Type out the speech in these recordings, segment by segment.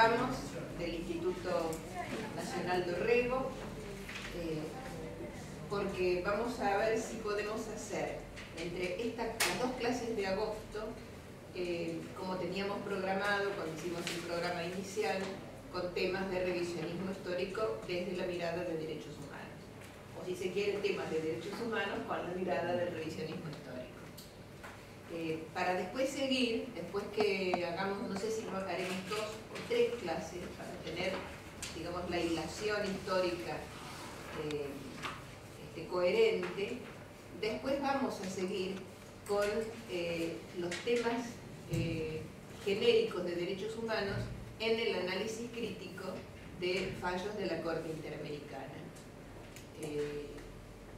arrancamos del Instituto Nacional Dorrego, porque vamos a ver si podemos hacer entre las dos clases de agosto, como teníamos programado cuando hicimos el programa inicial, con temas de revisionismo histórico desde la mirada de derechos humanos, o si se quiere, temas de derechos humanos con la mirada del revisionismo histórico. Para después seguir, después que hagamos, no sé si haremos 2 o 3 clases para tener, digamos, la hilación histórica coherente, después vamos a seguir con los temas genéricos de derechos humanos en el análisis crítico de fallos de la Corte Interamericana.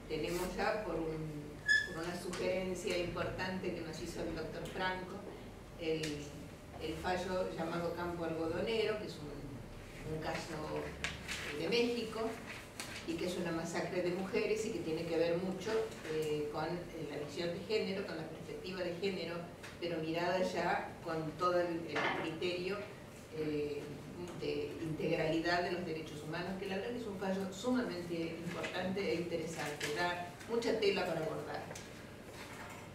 Tenemos ya por una sugerencia importante que nos hizo el doctor Franco, el fallo llamado Campo Algodonero, que es un caso de México y que es una masacre de mujeres y que tiene que ver mucho con la visión de género, con la perspectiva de género, pero mirada ya con todo el criterio de integralidad de los derechos humanos, que la verdad es un fallo sumamente importante e interesante, da mucha tela para abordar.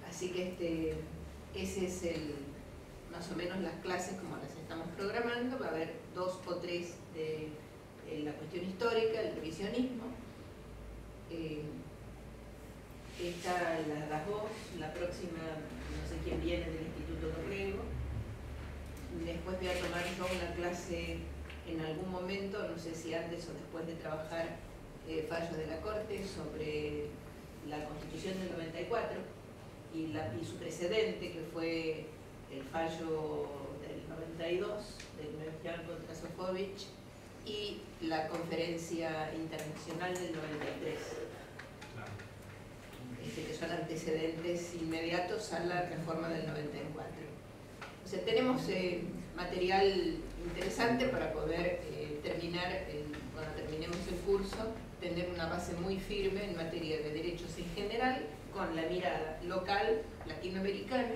Así que ese es más o menos las clases como las estamos programando. Va a haber 2 o 3 de la cuestión histórica, el revisionismo. Esta la das vos, la próxima no sé quién viene del Instituto Dorrego. Después voy a tomar yo una clase en algún momento, no sé si antes o después de trabajar fallos de la Corte sobre la Constitución del 94 y su precedente, que fue el fallo del 92 del Memorial contra Sofovich y la Conferencia Internacional del 93, que son antecedentes inmediatos a la reforma del 94. O sea, tenemos material interesante para poder terminar, cuando terminemos el curso, tener una base muy firme en materia de derechos en general, con la mirada local latinoamericana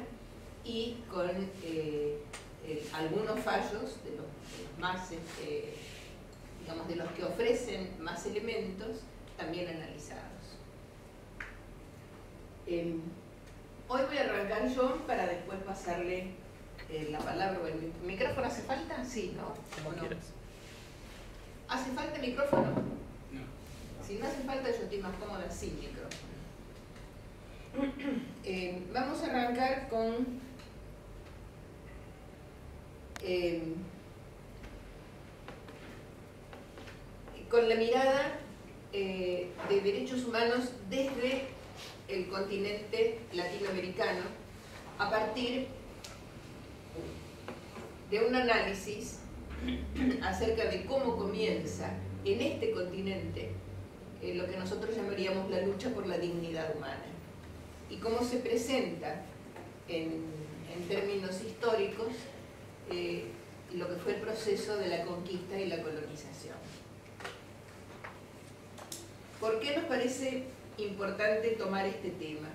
y con algunos fallos de los más, digamos, de los que ofrecen más elementos, también analizados. Hoy voy a arrancar yo para después pasarle la palabra. ¿El micrófono hace falta? Sí, ¿no? Como no. quieras. ¿Hace falta micrófono? No. Si no hace falta, yo estoy más cómoda sin micrófono. Vamos a arrancar con la mirada de derechos humanos desde el continente latinoamericano, a partir de un análisis acerca de cómo comienza en este continente lo que nosotros llamaríamos la lucha por la dignidad humana y cómo se presenta en términos históricos lo que fue el proceso de la conquista y la colonización. ¿Por qué nos parece importante tomar este tema?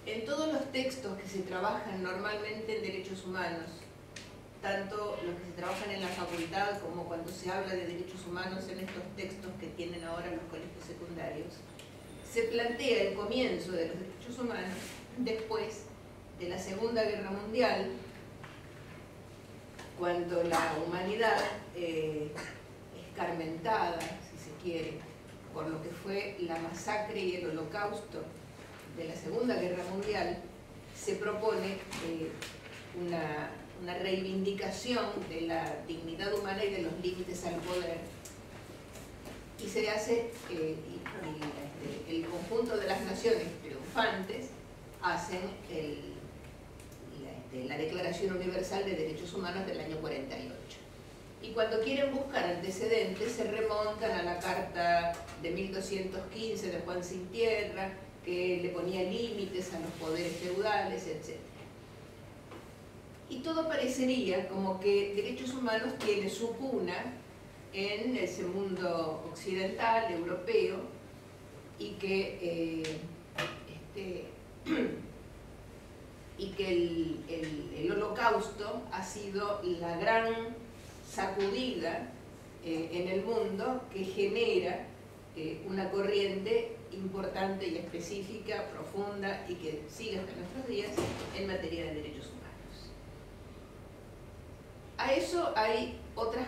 En todos los textos que se trabajan normalmente en derechos humanos, tanto los que se trabajan en la facultad como cuando se habla de derechos humanos en estos textos que tienen ahora los colegios secundarios, se plantea el comienzo de los derechos humanos después de la Segunda Guerra Mundial, cuando la humanidad, escarmentada, si se quiere, por lo que fue la masacre y el holocausto de la Segunda Guerra Mundial, se propone una reivindicación de la dignidad humana y de los límites al poder, y se hace, el conjunto de las naciones triunfantes hacen la Declaración Universal de Derechos Humanos del año 48. Y cuando quieren buscar antecedentes se remontan a la Carta de 1215 de Juan Sin Tierra, que le ponía límites a los poderes feudales, etc. Y todo parecería como que derechos humanos tiene su cuna en ese mundo occidental, europeo, y que el holocausto ha sido la gran sacudida en el mundo que genera una corriente importante y específica, profunda y que sigue hasta nuestros días en materia de derechos humanos. A eso hay otras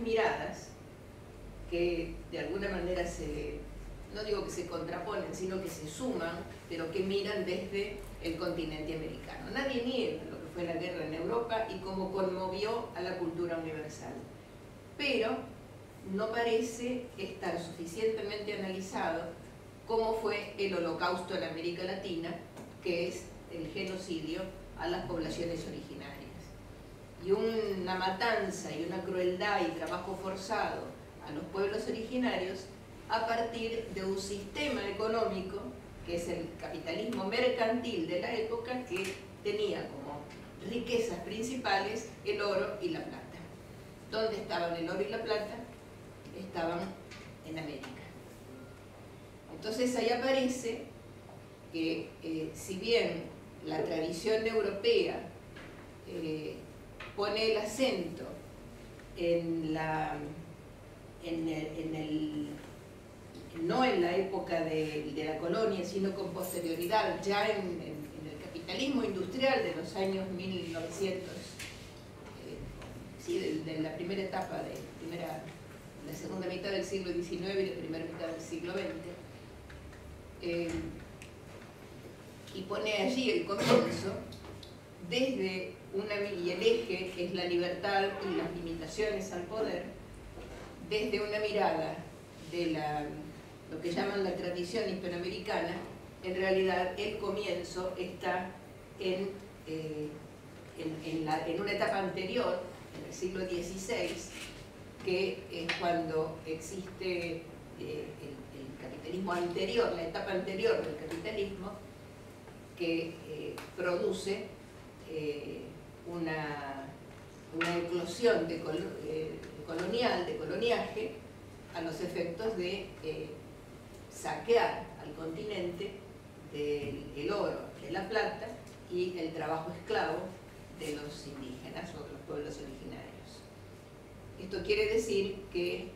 miradas que de alguna manera no digo que se contraponen, sino que se suman, pero que miran desde el continente americano. Nadie niega lo que fue la guerra en Europa y cómo conmovió a la cultura universal, pero no parece estar suficientemente analizado cómo fue el Holocausto en América Latina, que es el genocidio a las poblaciones originarias. Y una matanza y una crueldad y trabajo forzado a los pueblos originarios a partir de un sistema económico, que es el capitalismo mercantil de la época, que tenía como riquezas principales el oro y la plata. ¿Dónde estaban el oro y la plata? Estaban en América. Entonces ahí aparece que si bien la tradición europea pone el acento no en la época de la colonia, sino con posterioridad, ya en el capitalismo industrial de los años 1900, de la primera etapa, la segunda mitad del siglo XIX y la primera mitad del siglo XX, y pone allí el comienzo desde y el eje es la libertad y las limitaciones al poder, desde una mirada de lo que llaman la tradición hispanoamericana. En realidad el comienzo está en una etapa anterior, en el siglo XVI, que es cuando existe el capitalismo anterior, la etapa anterior del capitalismo, que produce una eclosión colonial, de coloniaje, a los efectos de saquear al continente del oro, de la plata y el trabajo esclavo de los indígenas o de los pueblos originarios. Esto quiere decir que,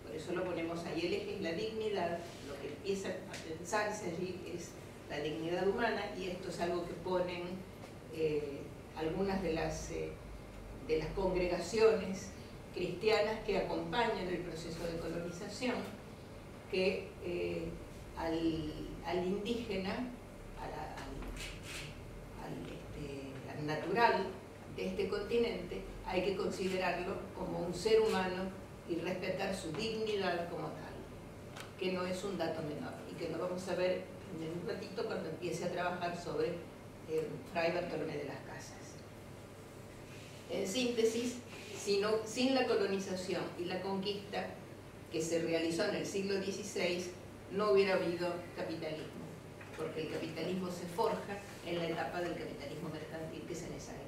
por eso lo ponemos ahí, el eje es la dignidad. Lo que empieza a pensarse allí es la dignidad humana, y esto es algo que ponen algunas de las congregaciones cristianas que acompañan el proceso de colonización, que al indígena, al natural de este continente, hay que considerarlo como un ser humano y respetar su dignidad como tal, que no es un dato menor, y que lo vamos a ver en un ratito cuando empiece a trabajar sobre Fray Bartolomé de las Casas. En síntesis, sin la colonización y la conquista que se realizó en el siglo XVI, no hubiera habido capitalismo, porque el capitalismo se forja en la etapa del capitalismo mercantil, que es en esa época.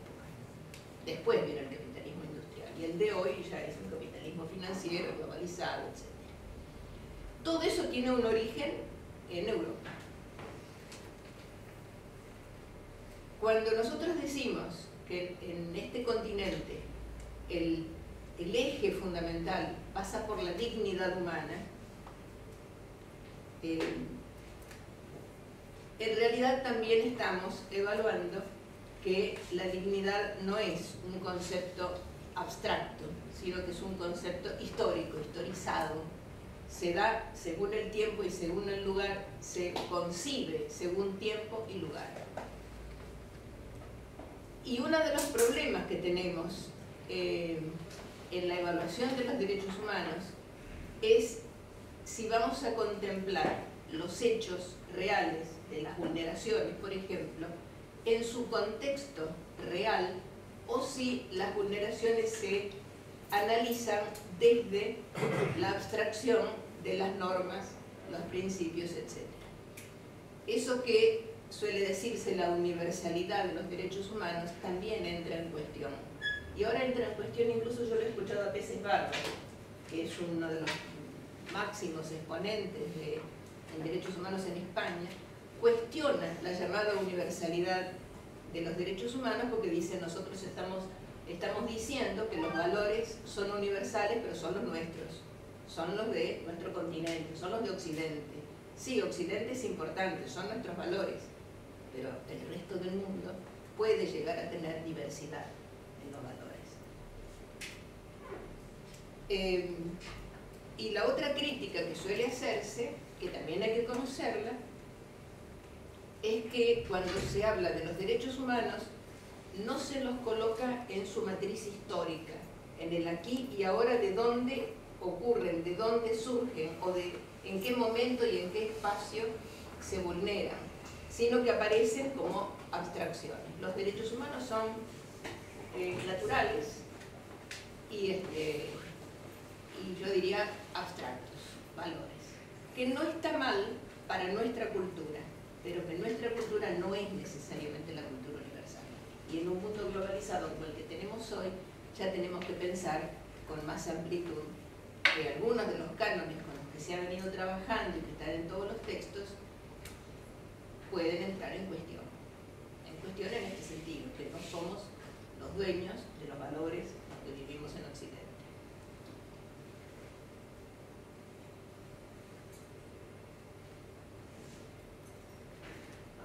Después viene el capitalismo industrial, y el de hoy ya es un capitalismo financiero, globalizado, etc. Todo eso tiene un origen en Europa. Cuando nosotros decimos que en este continente el eje fundamental pasa por la dignidad humana, en realidad también estamos evaluando que la dignidad no es un concepto abstracto, sino que es un concepto histórico, historizado. Se da según el tiempo y según el lugar, se concibe según tiempo y lugar. Y uno de los problemas que tenemos en la evaluación de los derechos humanos es si vamos a contemplar los hechos reales de las vulneraciones, por ejemplo, en su contexto real, o si las vulneraciones se analizan desde la abstracción de las normas, los principios, etc. Eso que suele decirse la universalidad de los derechos humanos también entra en cuestión. Y ahora entra en cuestión, incluso yo lo he escuchado a Peces Bárbaro, que es uno de los máximos exponentes en derechos humanos en España, cuestiona la llamada universalidad de los derechos humanos porque dice: nosotros estamos Estamos diciendo que los valores son universales, pero son los nuestros, son los de nuestro continente, son los de Occidente. Sí, Occidente es importante, son nuestros valores, pero el resto del mundo puede llegar a tener diversidad en los valores. Y la otra crítica que suele hacerse, que también hay que conocerla, es que cuando se habla de los derechos humanos, no se los coloca en su matriz histórica, en el aquí y ahora, de dónde ocurren, de dónde surgen, o de en qué momento y en qué espacio se vulneran, sino que aparecen como abstracciones. Los derechos humanos son naturales y yo diría abstractos, valores, que no está mal para nuestra cultura, pero que nuestra cultura no es necesariamente la cultura universal. Y en un mundo globalizado como el que tenemos hoy, ya tenemos que pensar con más amplitud que algunos de los cánones con los que se ha venido trabajando y que están en todos los textos pueden entrar en cuestión en este sentido, que no somos los dueños de los valores que vivimos en Occidente.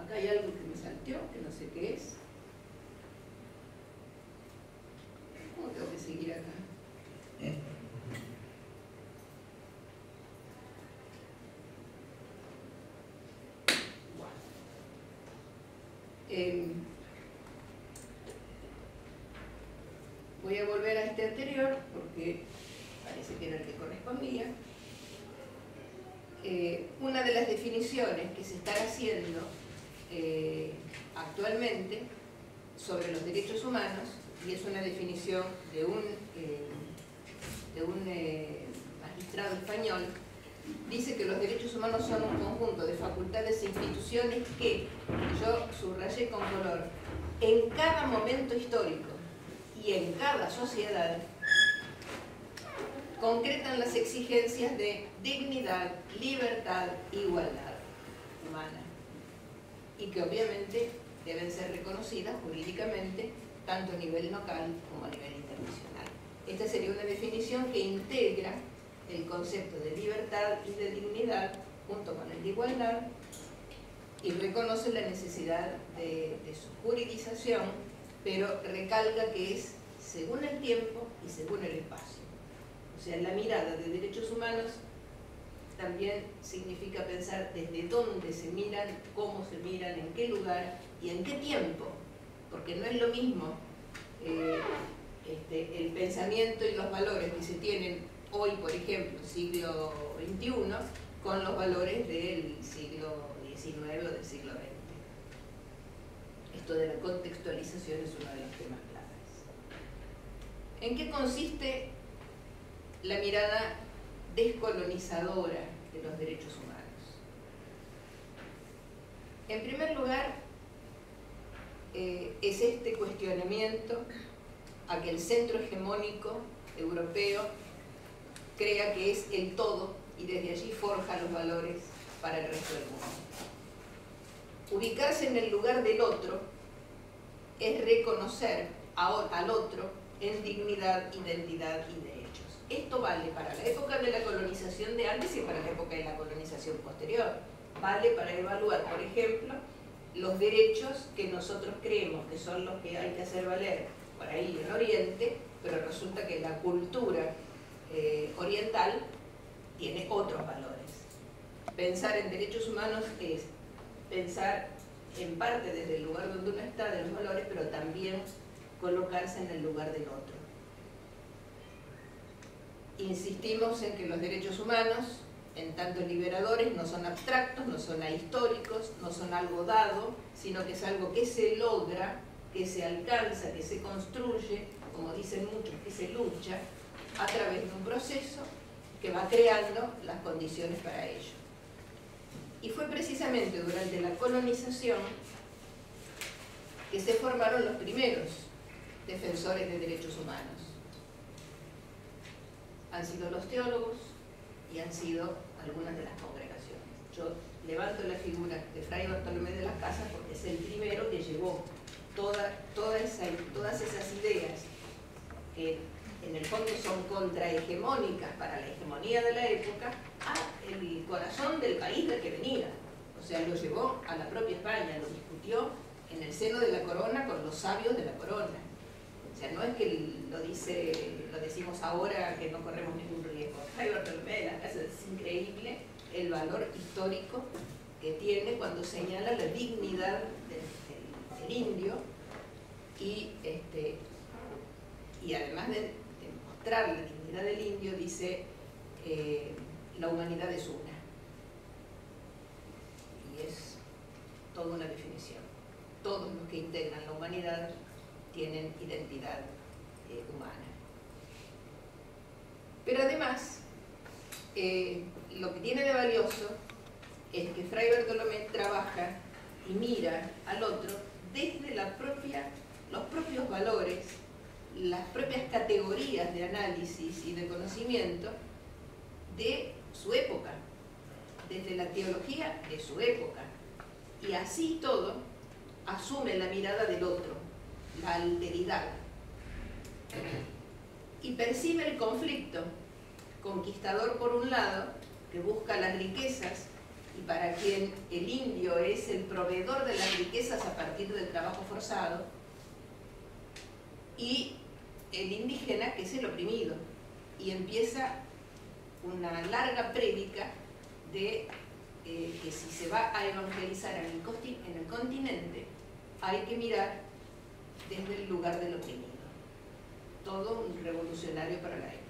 Acá hay algo que me salteó, que no sé qué es. ¿Cómo tengo que seguir acá? Voy a volver a este anterior porque parece que era el que correspondía. Una de las definiciones que se están haciendo actualmente sobre los derechos humanos, y es una definición de un magistrado español, dice que los derechos humanos son un conjunto de facultades e instituciones que, yo subrayé con color, en cada momento histórico y en cada sociedad concretan las exigencias de dignidad, libertad e igualdad humana, y que obviamente deben ser reconocidas jurídicamente tanto a nivel local como a nivel internacional. Esta sería una definición que integra el concepto de libertad y de dignidad junto con el de igualdad y reconoce la necesidad de su juridización, pero recalca que es según el tiempo y según el espacio. O sea, la mirada de derechos humanos también significa pensar desde dónde se miran, cómo se miran, en qué lugar y en qué tiempo, porque no es lo mismo el pensamiento y los valores que se tienen hoy, por ejemplo, siglo XXI, con los valores del siglo XIX o del siglo XX. Esto de la contextualización es uno de los temas claves. ¿En qué consiste la mirada descolonizadora de los derechos humanos? En primer lugar, es este cuestionamiento a que el centro hegemónico europeo crea que es el todo y desde allí forja los valores para el resto del mundo. Ubicarse en el lugar del otro es reconocer al otro en dignidad, identidad y derechos. Esto vale para la época de la colonización de antes y para la época de la colonización posterior. Vale para evaluar, por ejemplo, los derechos que nosotros creemos que son los que hay que hacer valer por ahí en Oriente, pero resulta que la cultura oriental tiene otros valores. Pensar en derechos humanos es pensar en parte desde el lugar donde uno está de los valores, pero también colocarse en el lugar del otro. Insistimos en que los derechos humanos, en tanto liberadores, no son abstractos, no son ahistóricos, no son algo dado, sino que es algo que se logra, que se alcanza, que se construye, como dicen muchos, que se lucha a través de un proceso que va creando las condiciones para ello. Y fue precisamente durante la colonización que se formaron los primeros defensores de derechos humanos. Han sido los teólogos y han sido algunas de las congregaciones. Yo levanto la figura de Fray Bartolomé de las Casas porque es el primero que llevó todas esas ideas que en el fondo son contrahegemónicas para la hegemonía de la época, al corazón del país del que venía. O sea, lo llevó a la propia España, lo discutió en el seno de la corona con los sabios de la corona. O sea, no es que lo decimos ahora que no corremos ningún riesgo. Fray Bartolomé de las Casas es increíble el valor histórico que tiene cuando señala la dignidad del indio y además de mostrar la dignidad del indio, dice la humanidad es una. Y es toda una definición. Todos los que integran la humanidad tienen identidad humana. Pero además, lo que tiene de valioso es que Fray Bartolomé trabaja y mira al otro desde los propios valores, las propias categorías de análisis y de conocimiento de su época, desde la teología de su época. Y así todo, asume la mirada del otro, la alteridad, y percibe el conflicto conquistador por un lado, que busca las riquezas y para quien el indio es el proveedor de las riquezas a partir del trabajo forzado, y el indígena, que es el oprimido, y empieza una larga prédica de que si se va a evangelizar en el continente, hay que mirar desde el lugar del oprimido. Todo un revolucionario para la época.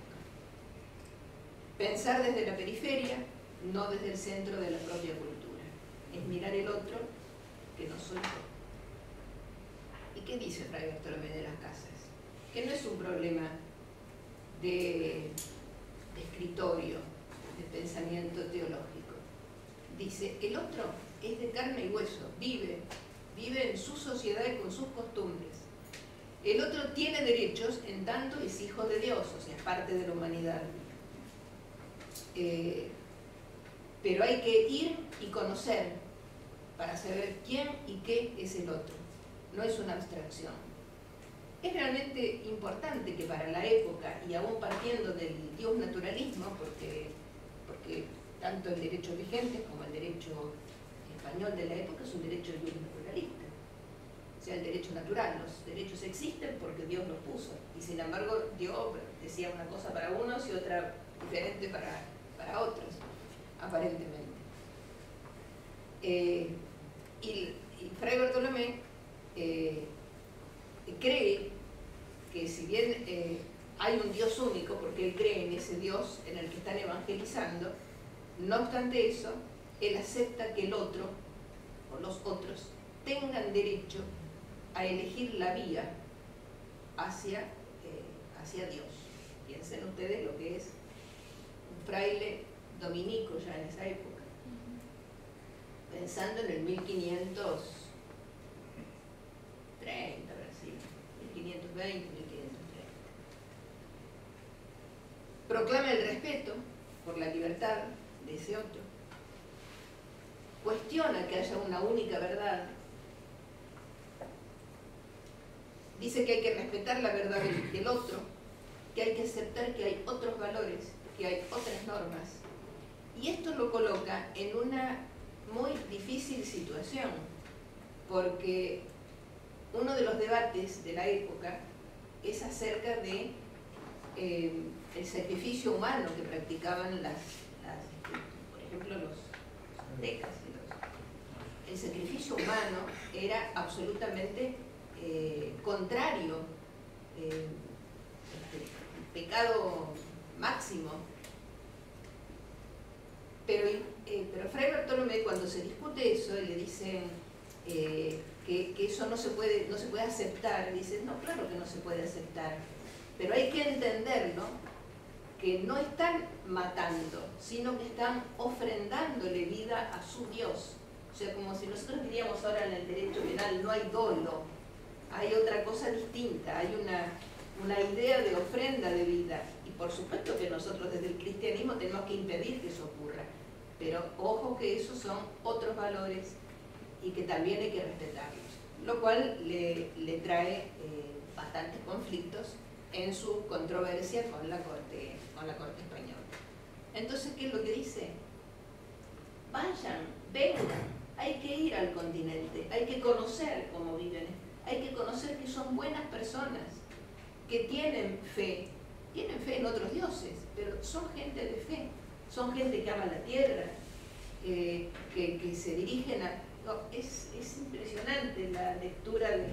Pensar desde la periferia, no desde el centro de la propia cultura. Es mirar el otro, que no soy yo. ¿Y qué dice Fray Bartolomé de las Casas? Que no es un problema de escritorio, de pensamiento teológico. Dice, el otro es de carne y hueso, vive en su sociedad y con sus costumbres. El otro tiene derechos en tanto es hijo de Dios, o sea, es parte de la humanidad. Pero hay que ir y conocer para saber quién y qué es el otro. No es una abstracción. Es realmente importante que para la época, y aún partiendo del Dios naturalismo, porque tanto el derecho vigente como el derecho español de la época es un derecho Dios naturalista. O sea, el derecho natural, los derechos existen porque Dios los puso, y sin embargo Dios decía una cosa para unos y otra diferente para otros, aparentemente. Y Fray Bartolomé cree que si bien hay un Dios único, porque él cree en ese Dios en el que están evangelizando, no obstante eso, él acepta que el otro, o los otros, tengan derecho a elegir la vía hacia Dios. Piensen ustedes lo que es un fraile dominico ya en esa época, pensando en el 1530, Brasil, 1520, 1530. Proclama el respeto por la libertad de ese otro, cuestiona que haya una única verdad, dice que hay que respetar la verdad del otro, que hay que aceptar que hay otros valores, que hay otras normas, y esto lo coloca en una muy difícil situación, porque uno de los debates de la época es acerca de el sacrificio humano que practicaban por ejemplo, los aztecas. El sacrificio humano era absolutamente contrario, pecado máximo. Pero Fray Bartolomé, cuando se discute eso y le dicen que eso no se puede aceptar, dice, no, claro que no se puede aceptar, pero hay que entenderlo, que no están matando, sino que están ofrendándole vida a su Dios. O sea, como si nosotros diríamos ahora en el derecho penal, no hay dolo, hay otra cosa distinta, hay una idea de ofrenda de vida. Y por supuesto que nosotros desde el cristianismo tenemos que impedir que eso ocurra. Pero ojo que esos son otros valores y que también hay que respetarlos. Lo cual le trae bastantes conflictos en su controversia con la corte española. Entonces, ¿qué es lo que dice? Vayan, vengan, hay que ir al continente, hay que conocer cómo viven, hay que conocer que son buenas personas, que tienen fe en otros dioses, pero son gente de fe, son gente que ama la tierra, que se dirigen a... No, es impresionante la lectura de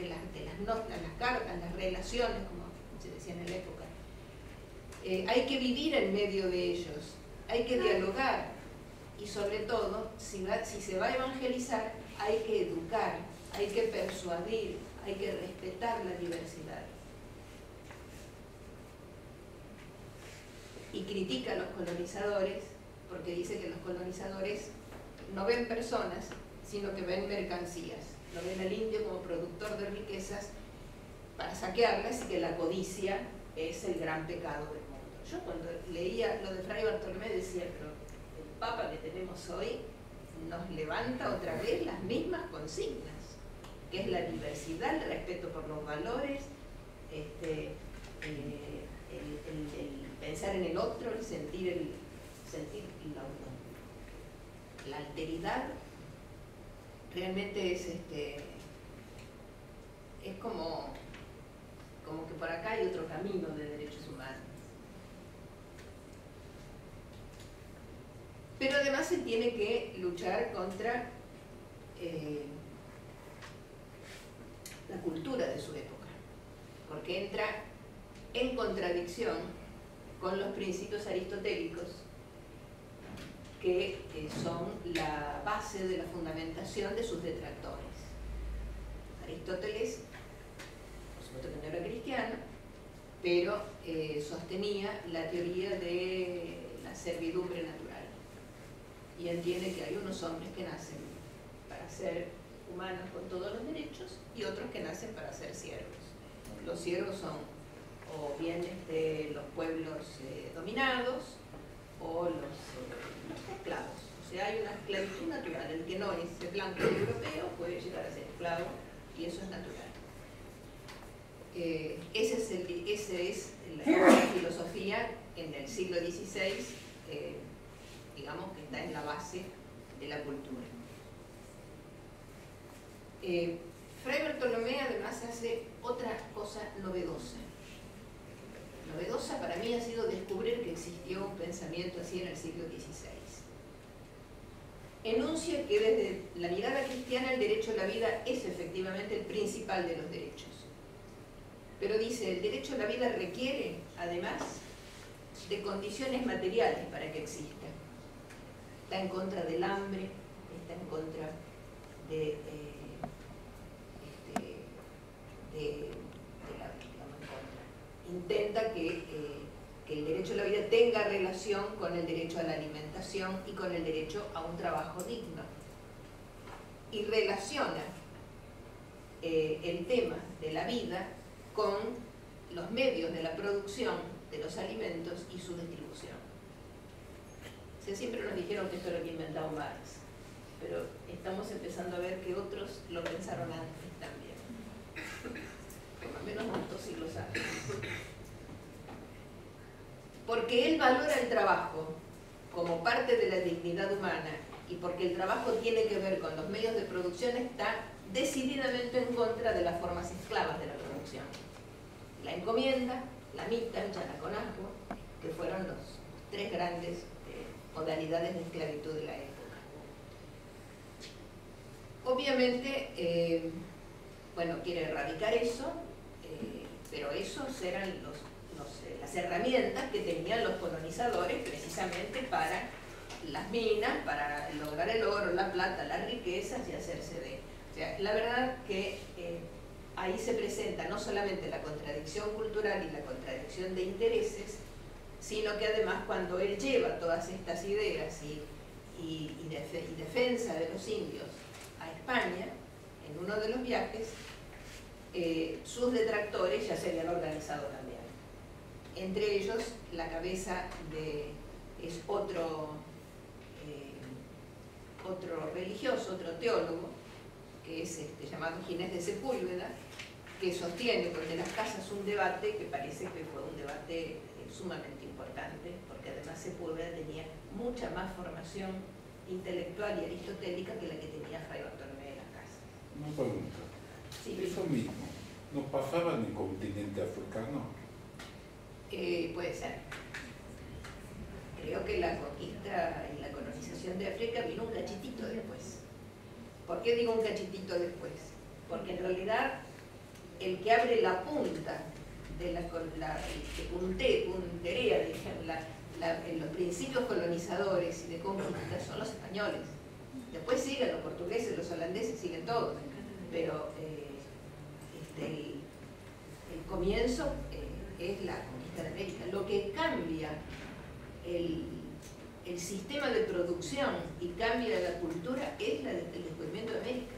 las notas, las cartas, las relaciones, como se decía en la época. Hay que vivir en medio de ellos, hay que dialogar y sobre todo, si se va a evangelizar, hay que educar, hay que persuadir, hay que respetar la diversidad. Y critica a los colonizadores porque dice que los colonizadores no ven personas, sino que ven mercancías. Lo ven al indio como productor de riquezas para saquearlas y que la codicia es el gran pecado del mundo. Yo cuando leía lo de Fray Bartolomé decía, pero el Papa que tenemos hoy nos levanta otra vez las mismas consignas, que es la diversidad, el respeto por los valores, el pensar en el otro, el sentir la alteridad. Realmente es como que por acá hay otro camino de derechos humanos. Pero además se tiene que luchar contra la cultura de su época, porque entra en contradicción con los principios aristotélicos que son la base de la fundamentación de sus detractores. Aristóteles, por supuesto que no era cristiano, pero sostenía la teoría de la servidumbre natural y entiende que hay unos hombres que nacen para ser humanos con todos los derechos y otros que nacen para ser siervos. Los siervos son o bien los pueblos dominados o los esclavos. O sea, hay una esclavitud natural. El que no es blanco europeo puede llegar a ser esclavo y eso es natural. Esa es la filosofía en el siglo XVI, digamos que está en la base de la cultura. Fray Bartolomé además hace otra cosa novedosa. Novedosa para mí ha sido descubrir que existió un pensamiento así en el siglo XVI. Enuncia que desde la mirada cristiana el derecho a la vida es efectivamente el principal de los derechos. Pero dice, el derecho a la vida requiere, además, de condiciones materiales para que exista. Está en contra del hambre, está en contra intenta que el derecho a la vida tenga relación con el derecho a la alimentación y con el derecho a un trabajo digno. Y relaciona el tema de la vida con los medios de la producción de los alimentos y su distribución. O sea, siempre nos dijeron que esto lo había inventado Marx, pero estamos empezando a ver que otros lo pensaron antes también, por lo menos unos siglos antes. Porque él valora el trabajo como parte de la dignidad humana y porque el trabajo tiene que ver con los medios de producción, está decididamente en contra de las formas esclavas de la producción. La encomienda, la mita, el chanaconazgo, que fueron los tres grandes modalidades de esclavitud de la época. Obviamente, bueno, quiere erradicar eso, pero esos eran las herramientas que tenían los colonizadores precisamente para las minas, para lograr el oro, la plata, las riquezas y hacerse de... O sea, la verdad que ahí se presenta no solamente la contradicción cultural y la contradicción de intereses, sino que además cuando él lleva todas estas ideas y defensa de los indios a España, en uno de los viajes, sus detractores ya se habían organizado también. Entre ellos, la cabeza es otro religioso, otro teólogo, que es llamado Ginés de Sepúlveda, que sostiene con De las Casas un debate que parece que fue un debate sumamente importante, porque además Sepúlveda tenía mucha más formación intelectual y aristotélica que la que tenía Fray Bartolomé de las Casas. Una pregunta. Sí. ¿Eso mismo no pasaba en el continente africano? Puede ser. Creo que la conquista y la colonización de África vino un cachitito después. ¿Por qué digo un cachitito después? Porque en realidad el que abre la punta de punterea, en los principios colonizadores y de conquista son los españoles. Después siguen los portugueses, los holandeses, siguen todos. Pero el comienzo es la conquista de América. Lo que cambia el sistema de producción y cambia la cultura es el descubrimiento de América.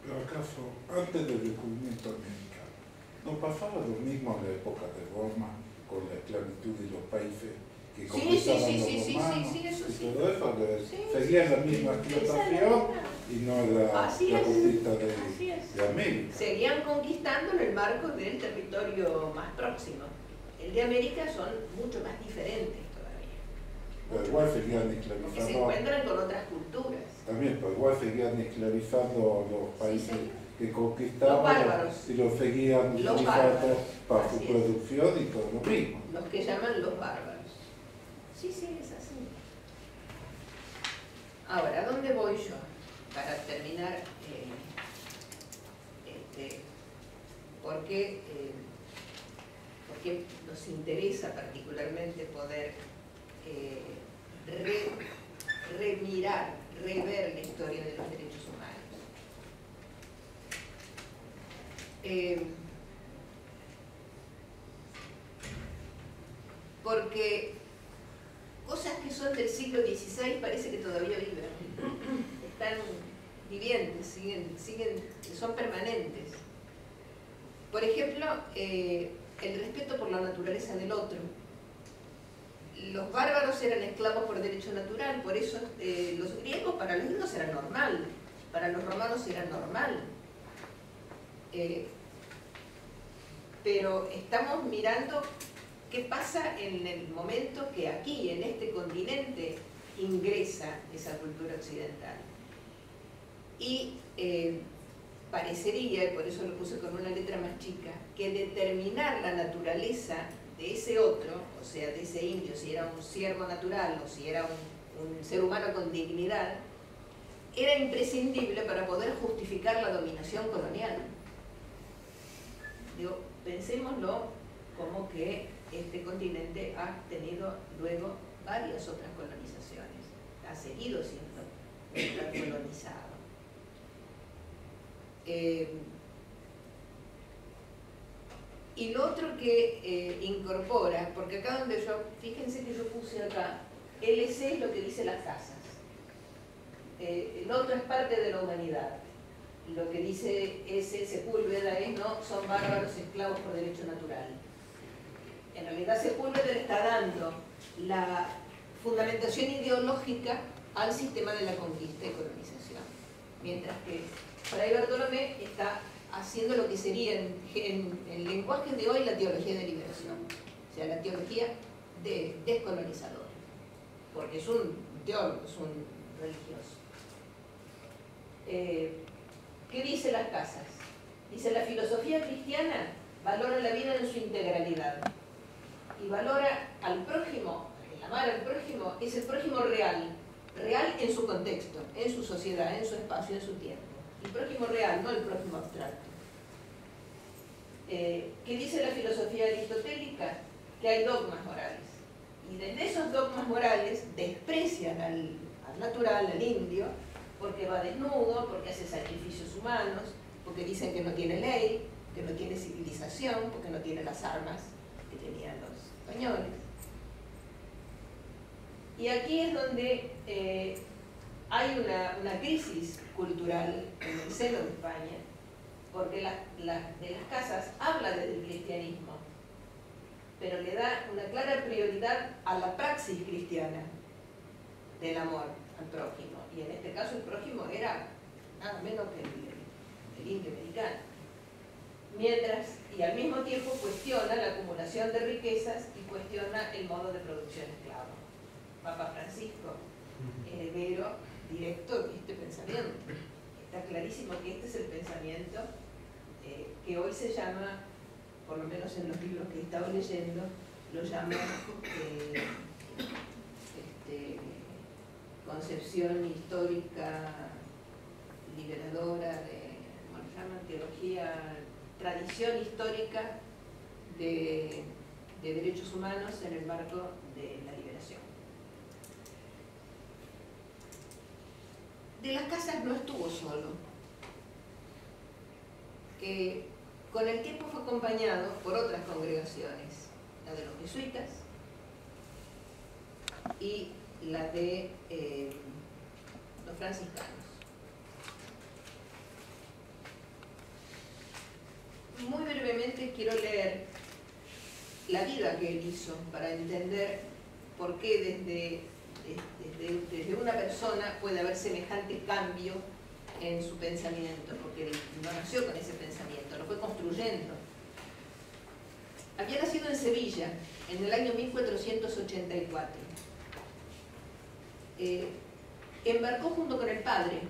Pero acaso, antes del descubrimiento de América, ¿no pasaba lo mismo en la época de Roma, con la esclavitud de los países que conquistaban los romanos? Eso sí. Y todo eso, seguía la misma explotación y no la conquista de América. Seguían conquistando en el marco del territorio más próximo. El de América son mucho más diferentes todavía. Pero igual seguían esclavizando. Porque se encuentran con otras culturas. También, pero igual seguían esclavizando los países que conquistaban los bárbaros. y los seguían utilizando para su producción y todo lo mismo. Los que llaman los bárbaros. Sí, es así. Ahora, ¿a dónde voy yo? Para terminar, ¿por qué nos interesa particularmente poder remirar, rever la historia de los derechos humanos? Porque cosas que son del siglo XVI parece que todavía viven, están vivientes, son permanentes. Por ejemplo, el respeto por la naturaleza del otro. Los bárbaros eran esclavos por derecho natural, por eso los griegos, para los griegos era normal, para los romanos era normal. Pero estamos mirando qué pasa en el momento que aquí, en este continente, ingresa esa cultura occidental. Y parecería, y por eso lo puse con una letra más chica, que determinar la naturaleza de ese otro, o sea, de ese indio, si era un siervo natural o si era un ser humano con dignidad, era imprescindible para poder justificar la dominación colonial. Digo, pensémoslo como que este continente ha tenido luego varias otras colonizaciones, ha seguido siendo colonizado. Y lo otro que incorpora, porque acá donde yo, fíjense que yo puse acá, LC es lo que dice las casas. El otro es parte de la humanidad. Lo que dice ese Sepúlveda es, no, son bárbaros esclavos por derecho natural. En realidad Sepúlveda le está dando la fundamentación ideológica al sistema de la conquista y colonización. Mientras que Fray Bartolomé está haciendo lo que sería en el lenguaje de hoy la teología de liberación. O sea, la teología descolonizadora. Porque es un teólogo, es un religioso. ¿Qué dice las casas? Dice, la filosofía cristiana valora la vida en su integralidad y valora al prójimo, el amar al prójimo es el prójimo real en su contexto, en su sociedad, en su espacio, en su tiempo. El prójimo real, no el prójimo abstracto. ¿Qué dice la filosofía aristotélica? Que hay dogmas morales. Y desde esos dogmas morales desprecian al natural, al indio, porque va desnudo, porque hace sacrificios humanos, porque dicen que no tiene ley, que no tiene civilización, porque no tiene las armas que tenían los españoles. Y aquí es donde hay una crisis cultural en el seno de España, porque de las casas habla desde el cristianismo, pero le da una clara prioridad a la praxis cristiana del amor al prójimo. Y en este caso el prójimo era nada menos que el indio americano. mientras y al mismo tiempo cuestiona la acumulación de riquezas y cuestiona el modo de producción esclavo. Papa Francisco, heredero directo de este pensamiento. Está clarísimo que este es el pensamiento que hoy se llama, por lo menos en los libros que he estado leyendo, lo llama concepción histórica liberadora de, ¿cómo se llama? Teología, tradición histórica de derechos humanos en el marco de la liberación. De las Casas no estuvo solo. Con el tiempo fue acompañado por otras congregaciones, la de los jesuitas y la de los franciscanos. Muy brevemente quiero leer la vida que él hizo para entender por qué desde una persona puede haber semejante cambio en su pensamiento, porque él no nació con ese pensamiento, lo fue construyendo. Había nacido en Sevilla en el año 1484. Embarcó junto con el padre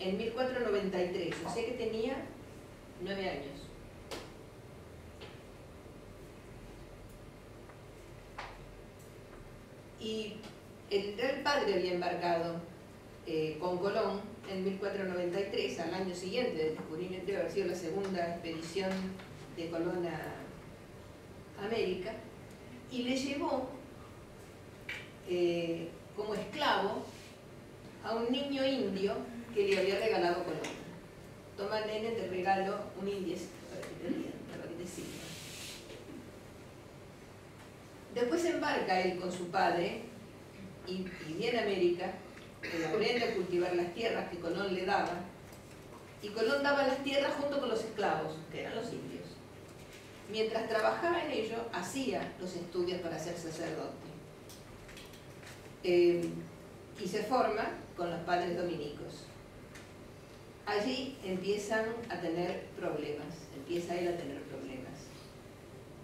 en 1493, o sea que tenía 9 años. Y el padre había embarcado con Colón en 1493, al año siguiente del descubrimiento, debe haber sido la segunda expedición de Colón a América, y le llevó como esclavo a un niño indio que le había regalado Colón. Toma, nene, te regalo un indiecito para que te sirva. Después embarca él con su padre y viene a América, aprende a cultivar las tierras que Colón le daba, y Colón daba las tierras junto con los esclavos, que eran los indios. Mientras trabajaba en ello, hacía los estudios para ser sacerdote. Y se forma con los padres dominicos. Allí empieza él a tener problemas,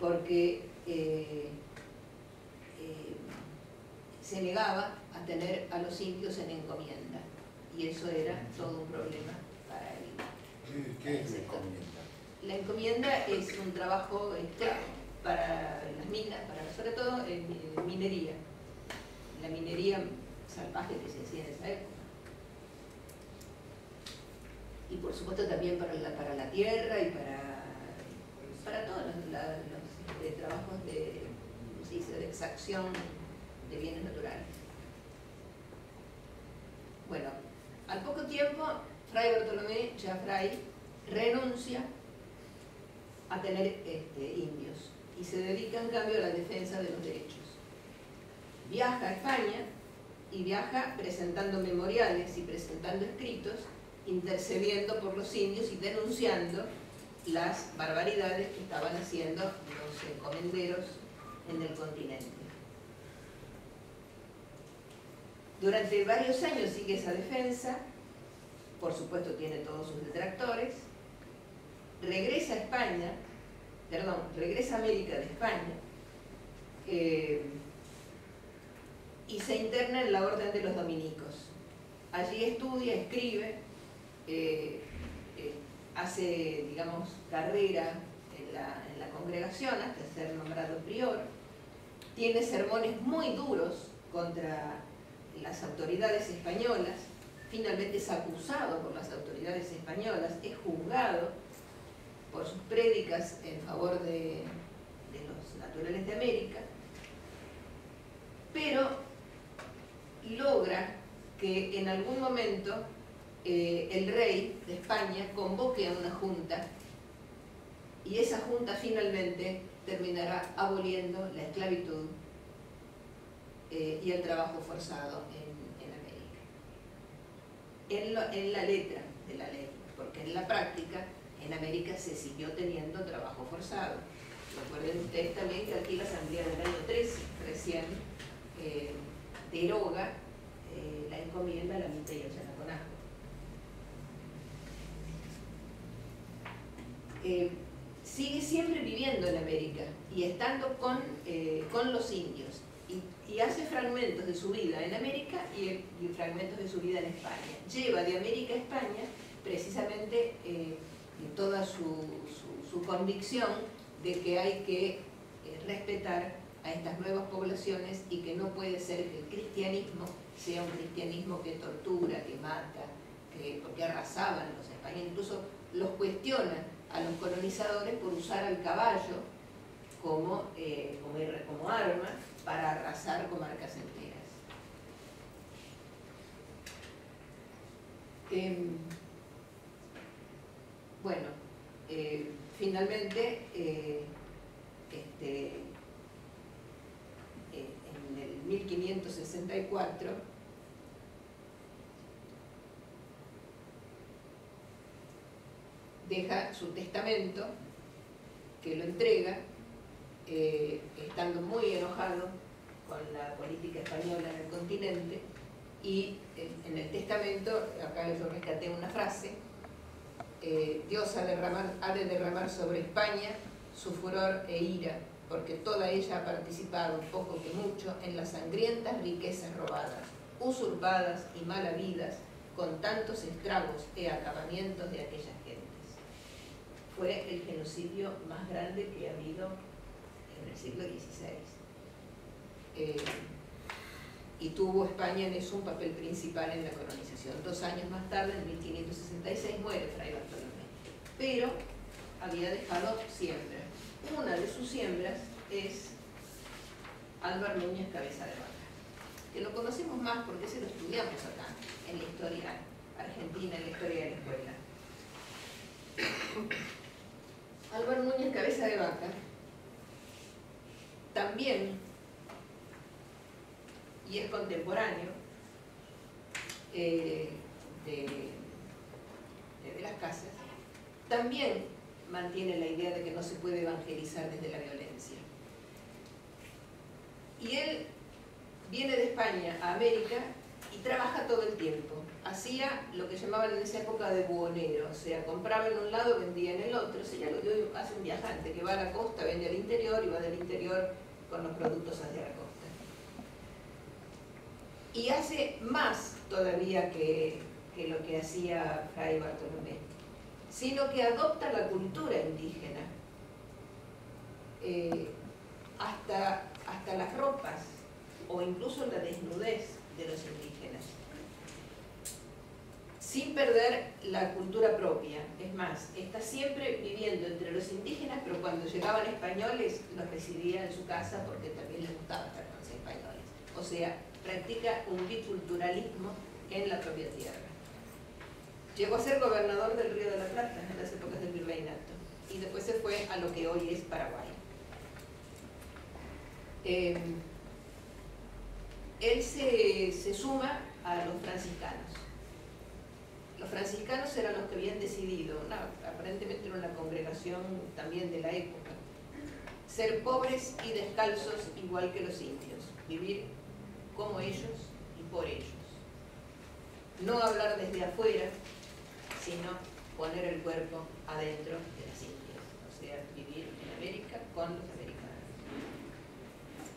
porque se negaba a tener a los indios en encomienda, y eso era todo un problema para él. ¿Qué es la encomienda? La encomienda es un trabajo esclavo para las minas, sobre todo en minería, la minería salvaje que se hacía en esa época. Y por supuesto también para la tierra y para todos los trabajos de exacción de bienes naturales. Bueno, al poco tiempo, Fray Bartolomé, ya fray, renuncia a tener indios y se dedica en cambio a la defensa de los derechos. Viaja a España y viaja presentando memoriales y presentando escritos, intercediendo por los indios y denunciando las barbaridades que estaban haciendo los encomenderos en el continente. Durante varios años sigue esa defensa, por supuesto tiene todos sus detractores, regresa a España, regresa a América de España, y se interna en la Orden de los Dominicos. Allí estudia, escribe, hace, digamos, carrera en la congregación hasta ser nombrado prior. Tiene sermones muy duros contra las autoridades españolas. Finalmente es acusado por las autoridades españolas, es juzgado por sus prédicas en favor de los naturales de América, pero logra que en algún momento el rey de España convoque a una junta, y esa junta finalmente terminará aboliendo la esclavitud y el trabajo forzado en América. En la letra de la ley, porque en la práctica en América se siguió teniendo trabajo forzado. Recuerden ustedes también que aquí la Asamblea del año 13 recién deroga la encomienda, la mitad y el yanaconajo. viviendo en América y estando con los indios, y hace fragmentos de su vida en América y fragmentos de su vida en España. Lleva de América a España precisamente toda su convicción de que hay que respetar a estas nuevas poblaciones y que no puede ser que el cristianismo sea un cristianismo que tortura, que mata, porque arrasaban los españoles. Incluso los cuestionan a los colonizadores por usar al caballo como arma para arrasar comarcas enteras. Bueno, finalmente, en el 1564, deja su testamento, que lo entrega, estando muy enojado con la política española en el continente, y en el testamento, acá yo rescaté una frase: Dios ha de derramar sobre España su furor e ira, porque toda ella ha participado, poco que mucho, en las sangrientas riquezas robadas, usurpadas y mal habidas, con tantos estragos y acabamientos de aquellas gentes. Fue el genocidio más grande que ha habido en el siglo XVI. Y tuvo España en eso un papel principal en la colonización. 2 años más tarde, en 1566, muere Fray Bartolomé. Pero había dejado siembras. Una de sus siembras es Álvar Núñez Cabeza de Vaca, que lo conocemos más porque se lo estudiamos acá, en la historia argentina, en la historia de la escuela. Álvar Núñez Cabeza de Vaca también, y es contemporáneo de las Casas, también mantiene la idea de que no se puede evangelizar desde la violencia. Y él viene de España a América y trabaja todo el tiempo. Hacía lo que llamaban en esa época de buhonero, o sea, compraba en un lado, vendía en el otro. Sería lo que hoy hace un viajante, que va a la costa, vende al interior y va del interior con los productos hacia la costa. Y hace más todavía que lo que hacía Fray Bartolomé, sino que adopta la cultura indígena, hasta las ropas o incluso la desnudez de los indígenas, sin perder la cultura propia. Es más, está siempre viviendo entre los indígenas, pero cuando llegaban españoles los recibía en su casa porque también les gustaba estar con los españoles. O sea, practica un biculturalismo en la propia tierra. Llegó a ser gobernador del Río de la Plata en las épocas del virreinato y después se fue a lo que hoy es Paraguay. Él se suma a los franciscanos. Los franciscanos eran los que habían decidido, aparentemente era una congregación también de la época, ser pobres y descalzos igual que los indios, vivir como ellos y por ellos. No hablar desde afuera, sino poner el cuerpo adentro de las Indias, o sea, vivir en América con los americanos.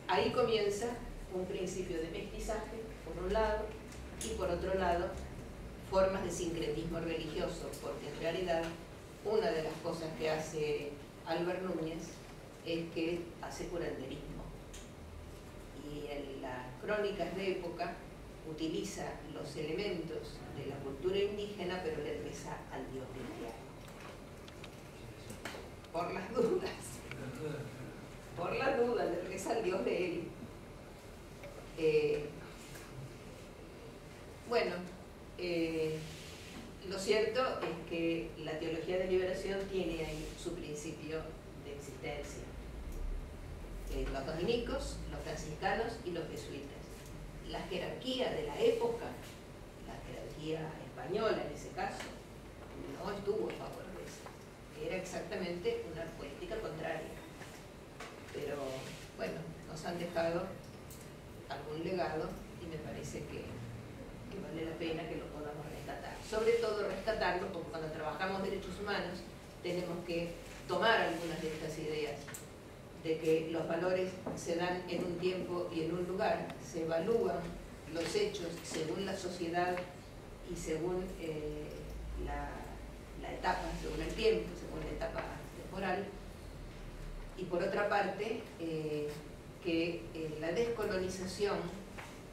Ahí comienza un principio de mestizaje, por un lado, y por otro lado, formas de sincretismo religioso, porque en realidad una de las cosas que hace Álvar Núñez es que hace curanderismo. Y en las crónicas de época utiliza los elementos de la cultura indígena, pero le reza al dios del diablo. Por las dudas, le reza al dios de él. Lo cierto es que la teología de liberación tiene ahí su principio de existencia. Los dominicos, los franciscanos y los jesuitas. La jerarquía de la época, la jerarquía española en ese caso, no estuvo a favor de eso. Era exactamente una política contraria. Pero bueno, nos han dejado algún legado y me parece que vale la pena que lo podamos rescatar. Sobre todo rescatarlo porque cuando trabajamos derechos humanos tenemos que tomar algunas de estas ideas, de que los valores se dan en un tiempo y en un lugar, se evalúan los hechos según la sociedad y según la etapa, según el tiempo, según la etapa temporal. Y por otra parte, que la descolonización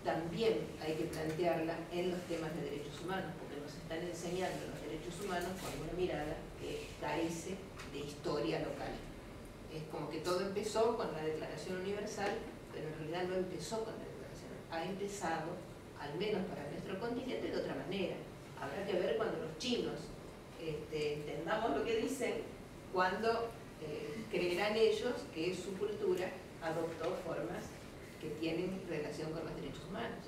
también hay que plantearla en los temas de derechos humanos, porque nos están enseñando los derechos humanos con una mirada que carece de historia local. Es como que todo empezó con la Declaración Universal, pero en realidad no empezó con la Declaración. Ha empezado, al menos para nuestro continente, de otra manera. Habrá que ver cuando los chinos entendamos lo que dicen, cuando creerán ellos que su cultura adoptó formas que tienen relación con los derechos humanos.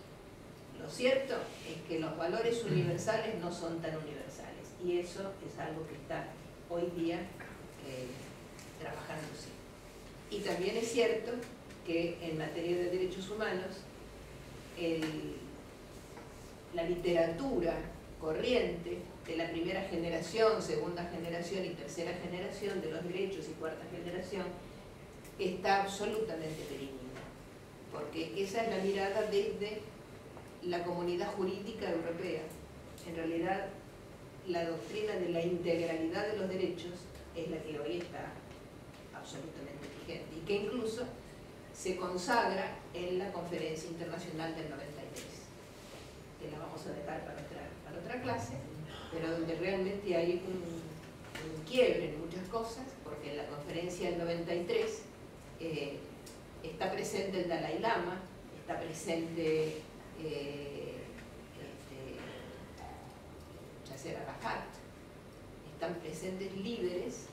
Lo cierto es que los valores universales no son tan universales, y eso es algo que está hoy día trabajándose. Y también es cierto que en materia de derechos humanos la literatura corriente de la primera generación, segunda generación y tercera generación de los derechos y cuarta generación está absolutamente perimida, porque esa es la mirada desde la comunidad jurídica europea. En realidad, la doctrina de la integralidad de los derechos es la que hoy está absolutamente vigente y que incluso se consagra en la Conferencia Internacional del 93, que la vamos a dejar para otra clase, pero donde realmente hay un quiebre en muchas cosas, porque en la Conferencia del 93 está presente el Dalai Lama, está presente Yasser Arafat, están presentes líderes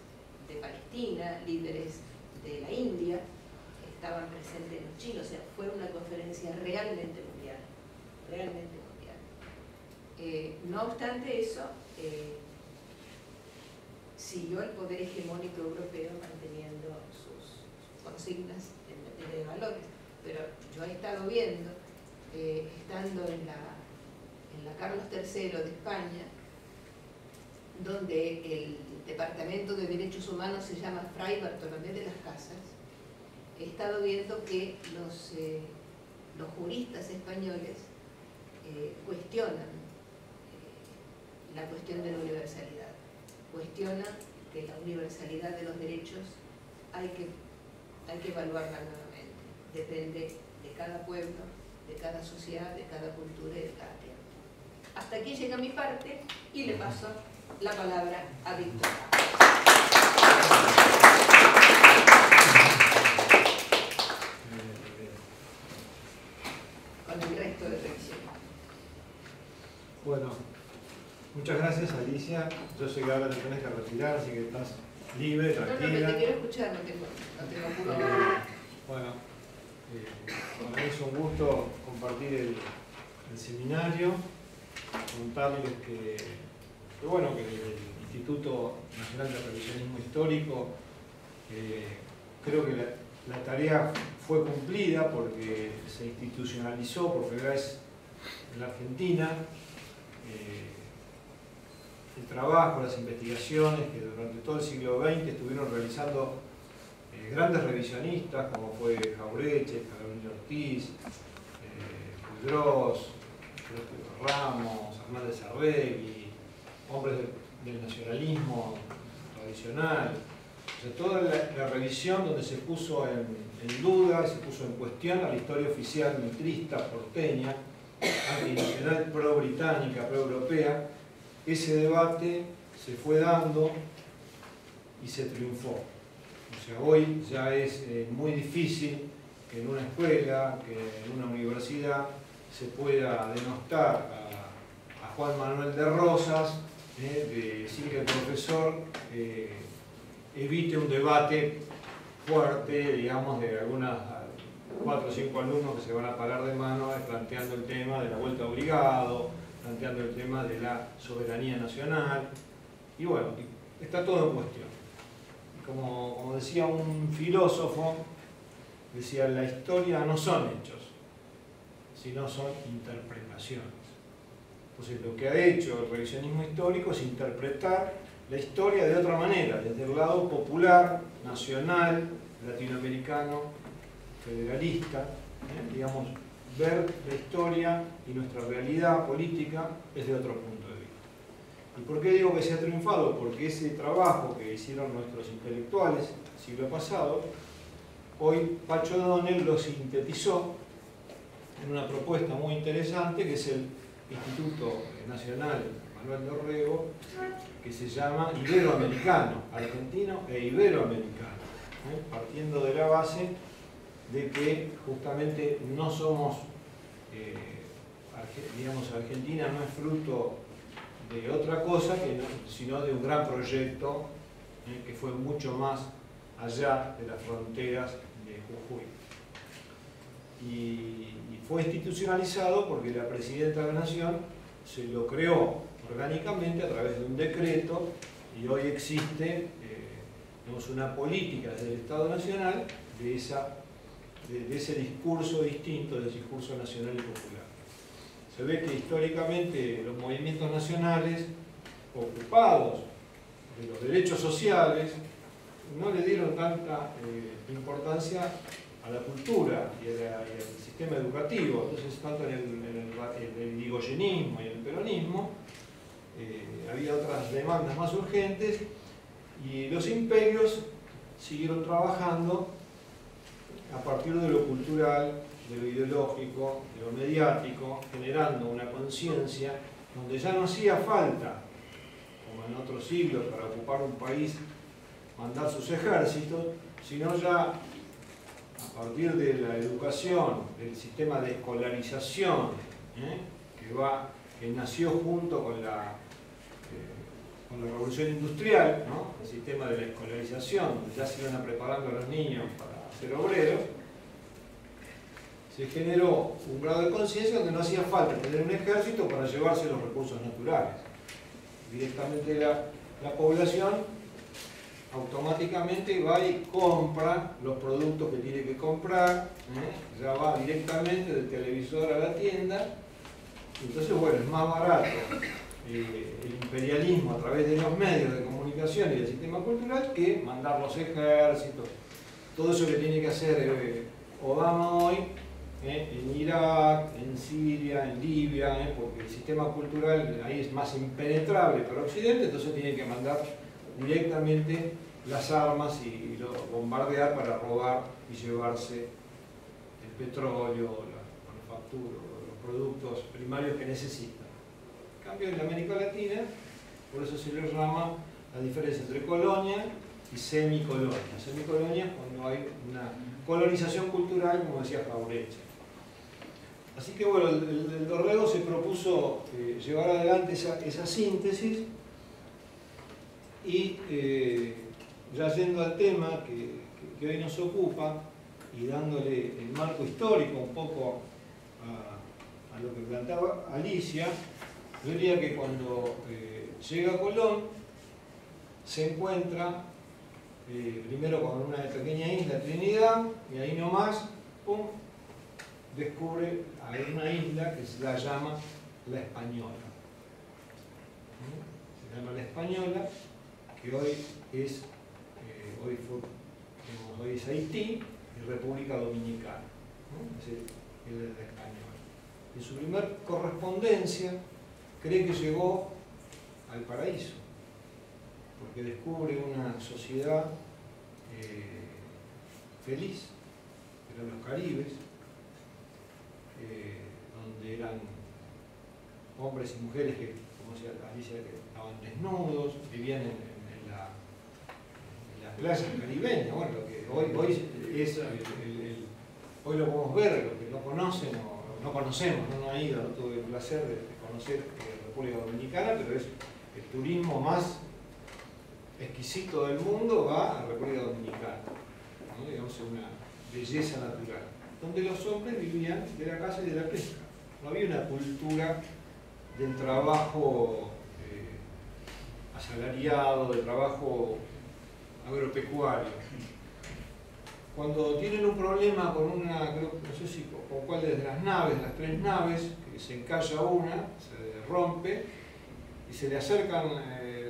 de Palestina, líderes de la India, estaban presentes los chinos, o sea, fue una conferencia realmente mundial, realmente mundial. No obstante eso, siguió el poder hegemónico europeo manteniendo sus consignas en materia de valores, pero yo he estado viendo, estando en la Carlos III de España, donde el Departamento de Derechos Humanos se llama Fray Bartolomé de las Casas, he estado viendo que los juristas españoles cuestionan la cuestión de la universalidad, cuestionan que la universalidad de los derechos hay que evaluarla nuevamente, depende de cada pueblo, de cada sociedad, de cada cultura y de cada tiempo. Hasta aquí llega mi parte y le paso la palabra a Víctor. Con el resto de revisión. Bueno, muchas gracias, Alicia. Yo sé que ahora te tenés que retirar, así que estás libre, tranquila. No, te quiero escuchar, no tengo apuro. Bueno, para mí es un gusto compartir el seminario, contarles que el Instituto Nacional de Revisionismo Histórico, creo que la tarea fue cumplida porque se institucionalizó por primera vez en la Argentina. El trabajo, las investigaciones que durante todo el siglo XX estuvieron realizando grandes revisionistas como fue Jauretche, Carolina Ortiz, Pudros, Ramos, Hernández Arregui, hombres del nacionalismo tradicional. O sea, toda la revisión donde se puso en duda y se puso en cuestión a la historia oficial mitrista, porteña, antinacional, pro-británica, pro-europea. Ese debate se fue dando y se triunfó. O sea, hoy ya es muy difícil que en una escuela, que en una universidad se pueda denostar a Juan Manuel de Rosas sin que el profesor evite un debate fuerte, digamos, de algunas 4 o 5 alumnos que se van a parar de mano planteando el tema de la vuelta obligado, planteando el tema de la soberanía nacional, y bueno, está todo en cuestión. Como decía un filósofo, decía, la historia no son hechos, sino son interpretaciones. Entonces, lo que ha hecho el revisionismo histórico es interpretar la historia de otra manera, desde el lado popular, nacional, latinoamericano, federalista, digamos, ver la historia y nuestra realidad política desde otro punto de vista. ¿Y por qué digo que se ha triunfado? Porque ese trabajo que hicieron nuestros intelectuales el siglo pasado, hoy Pacho O'Donnell lo sintetizó en una propuesta muy interesante que es el Instituto Nacional Manuel Dorrego, que se llama Iberoamericano, argentino e iberoamericano, partiendo de la base de que justamente no somos, digamos, Argentina no es fruto de otra cosa sino de un gran proyecto que fue mucho más allá de las fronteras de Jujuy. Y fue institucionalizado porque la Presidenta de la Nación se lo creó orgánicamente a través de un decreto y hoy existe digamos, una política desde el Estado Nacional de ese discurso distinto, del discurso nacional y popular. Se ve que históricamente los movimientos nacionales ocupados de los derechos sociales no le dieron tanta importancia a la cultura y al sistema educativo. Entonces, tanto en el irigoyenismo y en el peronismo había otras demandas más urgentes y los imperios siguieron trabajando a partir de lo cultural, de lo ideológico, de lo mediático, generando una conciencia donde ya no hacía falta, como en otros siglos, para ocupar un país, mandar sus ejércitos, sino ya a partir de la educación, del sistema de escolarización, que nació junto con la revolución industrial, ¿no? El sistema de la escolarización, donde ya se iban preparando a los niños para ser obreros, se generó un grado de conciencia donde no hacía falta tener un ejército para llevarse los recursos naturales. Directamente la población automáticamente va y compra los productos que tiene que comprar, ya va directamente del televisor a la tienda, entonces bueno, es más barato el imperialismo a través de los medios de comunicación y del sistema cultural que mandar los ejércitos, todo eso que tiene que hacer Obama hoy en Irak, en Siria, en Libia, porque el sistema cultural ahí es más impenetrable para Occidente, entonces tiene que mandar directamente las armas y bombardear para robar y llevarse el petróleo, la manufactura, los productos primarios que necesitan. En cambio, en la América Latina, por eso se le llama la diferencia entre colonia y semicolonia. Semicolonia es cuando hay una colonización cultural, como decía Jauretche. Así que bueno, el Dorrego se propuso llevar adelante esa síntesis y ya yendo al tema que hoy nos ocupa y dándole el marco histórico un poco a lo que planteaba Alicia, yo diría que cuando llega Colón se encuentra primero con una pequeña isla, Trinidad, y ahí nomás, pum, descubre una isla que se la llama La Española. Se llama La Española, que hoy es Haití y República Dominicana. Es la Española. En su primer correspondencia cree que llegó al paraíso, porque descubre una sociedad feliz, eran los Caribes, donde eran hombres y mujeres que, como decía Alicia, que estaban desnudos, vivían en las playas caribeñas, bueno, lo que hoy lo podemos ver, los que no conocen o no conocemos, no han ido, no tuve el placer de conocer República Dominicana, pero es el turismo más exquisito del mundo, va a República Dominicana, ¿no? Digamos, una belleza natural, donde los hombres vivían de la caza y de la pesca. No había una cultura del trabajo asalariado, del trabajo agropecuario. Cuando tienen un problema con una, no sé si con cuál de las naves, las tres naves, que se encalla una, se rompe, y se le acercan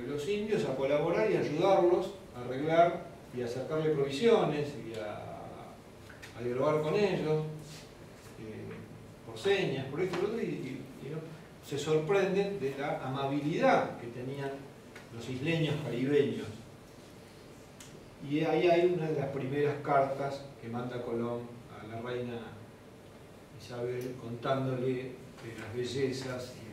los indios a colaborar y ayudarlos a arreglar y a sacarle provisiones y a dialogar con ellos por señas, por esto y por otro, y ¿no? Se sorprenden de la amabilidad que tenían los isleños caribeños. Y ahí hay una de las primeras cartas que manda Colón a la reina Isabel contándole de las bellezas y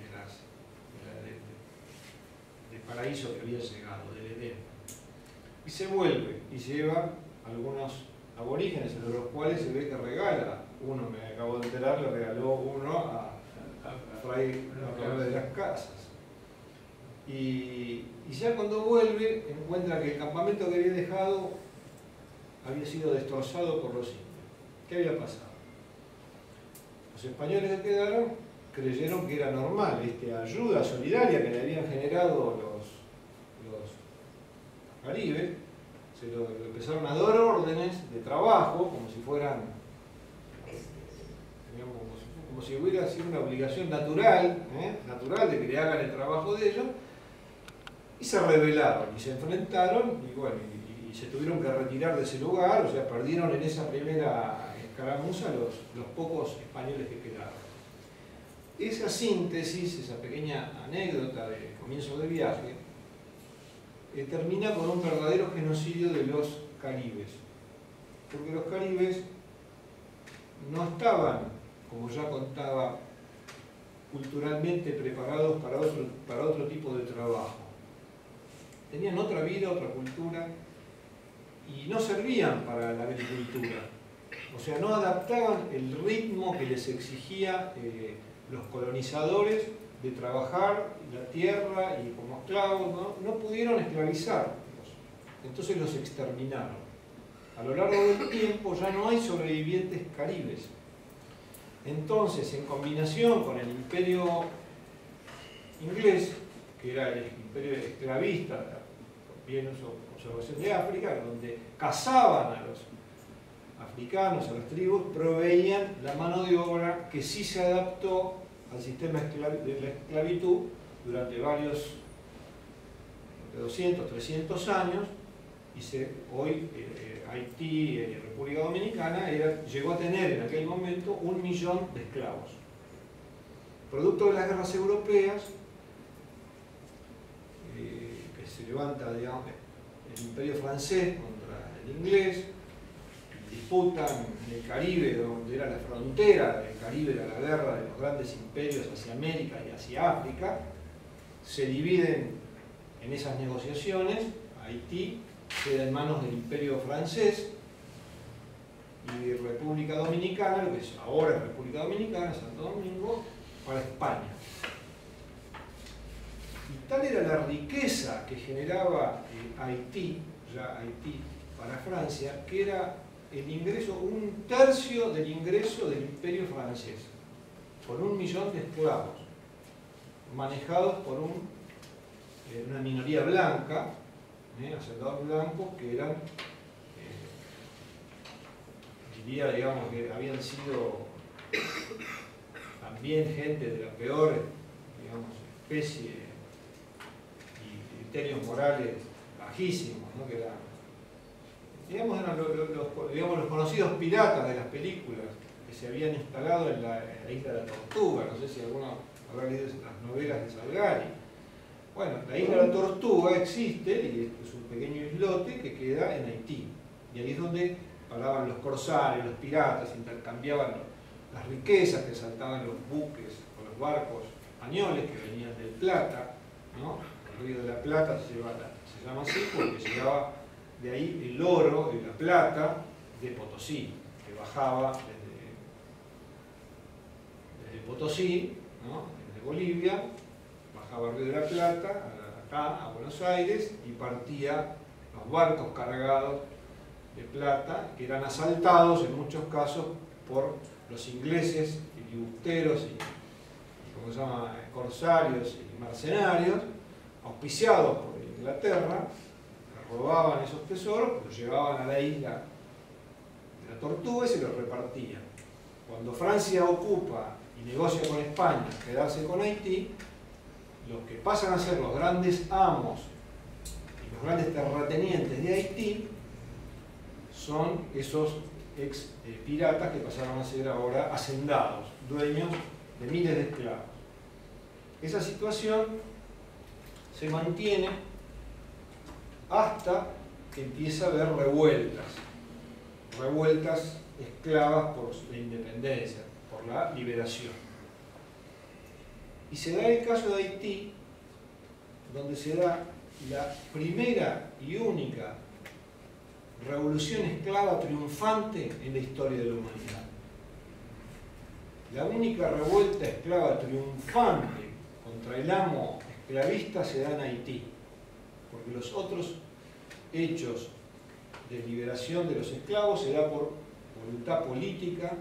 del paraíso que había llegado, del Edén. Y se vuelve y lleva algunos aborígenes, entre los cuales se ve que regala, uno me acabo de enterar, le regaló uno a Fray de las Casas. Y ya cuando vuelve encuentra que el campamento que había dejado había sido destrozado por los indios. ¿Qué había pasado? Los españoles que quedaron creyeron que era normal esta ayuda solidaria que le habían generado los caribes. Se lo empezaron a dar órdenes de trabajo como si fueran, digamos, como si hubiera sido una obligación natural, natural de que le hagan el trabajo de ellos, y se rebelaron y se enfrentaron y bueno, y se tuvieron que retirar de ese lugar, o sea, perdieron en esa primera escaramuza los pocos españoles que quedaron. Esa síntesis, esa pequeña anécdota de comienzo de viaje, termina con un verdadero genocidio de los caribes, porque los caribes no estaban, como ya contaba, culturalmente preparados para otro tipo de trabajo. Tenían otra vida, otra cultura, y no servían para la agricultura. O sea, no adaptaban el ritmo que les exigía los colonizadores de trabajar la tierra y como esclavos, no pudieron esclavizarlos. Entonces los exterminaron. A lo largo del tiempo ya no hay sobrevivientes caribes. Entonces, en combinación con el imperio inglés, que era el imperio esclavista, bien observación de África, donde cazaban a los africanos, a las tribus, proveían la mano de obra que sí se adaptó al sistema de la esclavitud durante varios, de 200, 300 años, y hoy Haití y República Dominicana llegó a tener en aquel momento 1 millón de esclavos. Producto de las guerras europeas, que se levanta, digamos, el imperio francés contra el inglés, disputan en el Caribe, donde era la frontera del Caribe, era la guerra de los grandes imperios hacia América y hacia África, se dividen en esas negociaciones. Haití queda en manos del imperio francés y República Dominicana, lo que es ahora República Dominicana, Santo Domingo, para España. Y tal era la riqueza que generaba Haití, ya Haití para Francia, que era el ingreso, 1/3 del ingreso del imperio francés, con 1 millón de esclavos, manejados por una minoría blanca, hacendadores blancos que eran, diría, digamos, que habían sido también gente de la peor, digamos, especie y criterios morales bajísimos, ¿no? Que eran, digamos, eran los conocidos piratas de las películas que se habían instalado en la isla de la Tortuga. No sé si alguno habrá leído las novelas de Salgari. Bueno, la isla de la Tortuga existe y es un pequeño islote que queda en Haití. Y ahí es donde paraban los corsarios, los piratas, intercambiaban las riquezas que saltaban los buques o los barcos españoles que venían del Plata, ¿no? El río de la Plata se llama así porque llegaba de ahí el oro y la plata de Potosí, que bajaba desde Potosí, ¿no? Desde Bolivia, bajaba el río de la Plata, acá a Buenos Aires, y partía los barcos cargados de plata, que eran asaltados en muchos casos por los ingleses, filibusteros y ¿cómo se llama?, corsarios y mercenarios, auspiciados por Inglaterra, que robaban esos tesoros, los llevaban a la isla de la Tortuga y se los repartían. Cuando Francia ocupa y negocia con España quedarse con Haití, los que pasan a ser los grandes amos y los grandes terratenientes de Haití son esos ex piratas que pasaron a ser ahora hacendados, dueños de miles de esclavos. Esa situación se mantiene hasta que empieza a haber revueltas esclavas por la independencia, por la liberación. Y se da el caso de Haití, donde se da la primera y única revolución esclava triunfante en la historia de la humanidad. La única revuelta esclava triunfante contra el amo esclavista se da en Haití, porque los otros hechos de liberación de los esclavos se da por voluntad política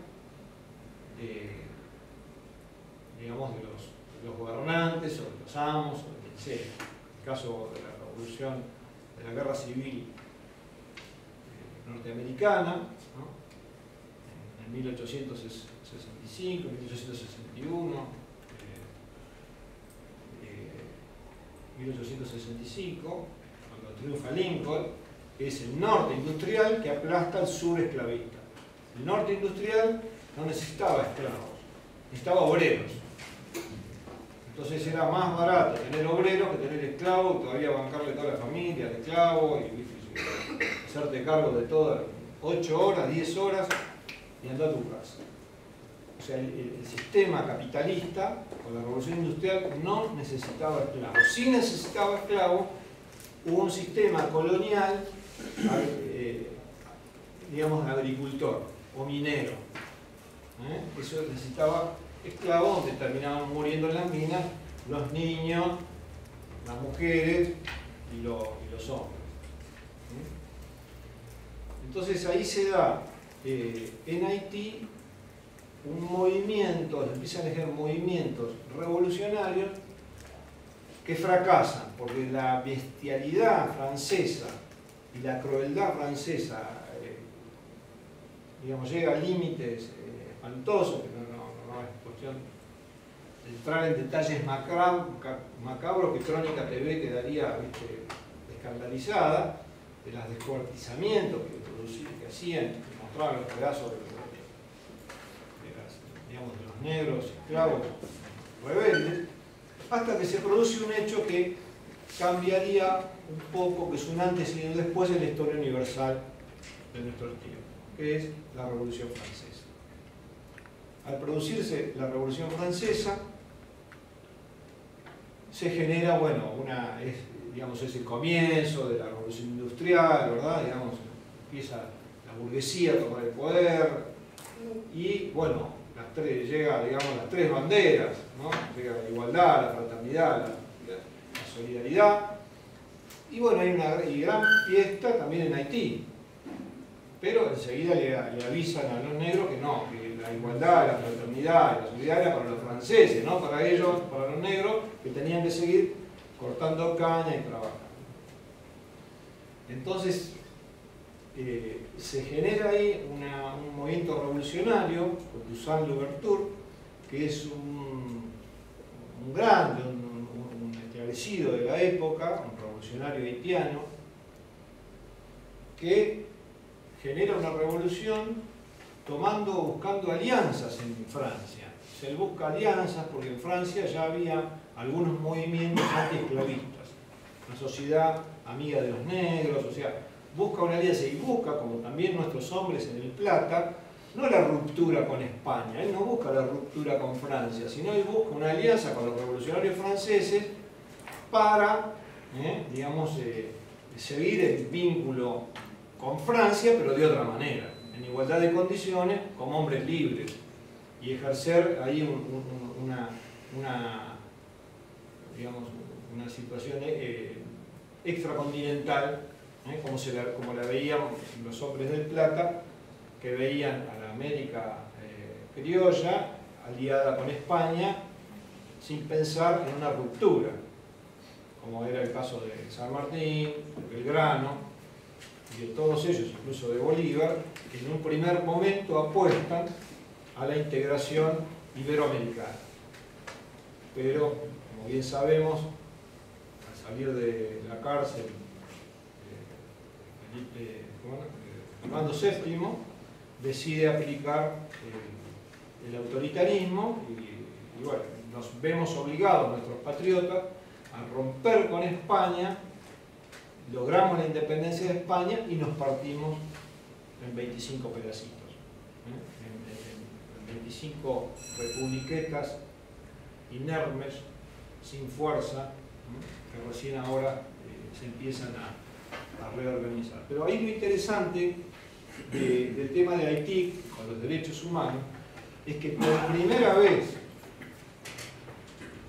digamos, de los gobernantes o de los amos o de quien sea. El caso de la revolución, de la guerra civil norteamericana, ¿no? En 1865, 1861, 1865, cuando triunfa Lincoln, es el norte industrial que aplasta al sur esclavista. El norte industrial no necesitaba esclavos, necesitaba obreros. Entonces era más barato tener obreros que tener esclavos, y todavía bancarle toda la familia al esclavo y hacerte cargo de todo, 8 horas, 10 horas y andar a tu casa. O sea, el sistema capitalista, con la revolución industrial, no necesitaba esclavos. Sí necesitaba esclavos, hubo un sistema colonial, digamos, agricultor o minero. Eso necesitaba esclavos, donde terminaban muriendo en las minas los niños, las mujeres y los hombres. Entonces ahí se da en Haití un movimiento, empiezan a ejercer movimientos revolucionarios que fracasan, porque la bestialidad francesa y la crueldad francesa digamos, llega a límites espantosos, que no es cuestión de entrar en detalles macabros que Crónica TV quedaría escandalizada, de los descuartizamientos que hacían, que mostraban los pedazos de los negros, esclavos, rebeldes, hasta que se produce un hecho que cambiaría un poco, que es un antes y un después en la historia universal de nuestro tiempo, que es la Revolución Francesa. Al producirse la Revolución Francesa, se genera, bueno, es el comienzo de la Revolución Industrial, ¿verdad? Digamos, empieza la burguesía a tomar el poder y, bueno, llega, digamos, las tres banderas, ¿no? Llega la igualdad, la fraternidad, la solidaridad. Y bueno, hay una gran fiesta también en Haití. Pero enseguida le avisan a los negros que no, que la igualdad, la fraternidad y la solidaridad era para los franceses, no para ellos, para los negros, que tenían que seguir cortando caña y trabajando. Entonces, se genera ahí un movimiento revolucionario, con Toussaint Louverture, que es un grande, un esclarecido de la época, un revolucionario haitiano, que genera una revolución buscando alianzas en Francia. Se busca alianzas porque en Francia ya había algunos movimientos antiesclavistas, una sociedad amiga de los negros, o sea, busca una alianza y busca, como también nuestros hombres en El Plata, no la ruptura con España, él no busca la ruptura con Francia, sino él busca una alianza con los revolucionarios franceses para, digamos, seguir el vínculo con Francia, pero de otra manera, en igualdad de condiciones, como hombres libres, y ejercer ahí una situación extracontinental, como la veían los hombres del Plata, que veían a la América criolla aliada con España sin pensar en una ruptura, como era el caso de San Martín, de Belgrano y de todos ellos, incluso de Bolívar, que en un primer momento apuestan a la integración iberoamericana. Pero, como como bien sabemos, al salir de la cárcel, Fernando VII decide aplicar el autoritarismo y bueno, nos vemos obligados, nuestros patriotas, a romper con España, logramos la independencia de España y nos partimos en 25 pedacitos, en 25 republiquetas inermes, sin fuerza, que recién ahora se empiezan a reorganizar. Pero ahí lo interesante del tema de Haití con los derechos humanos es que por primera vez,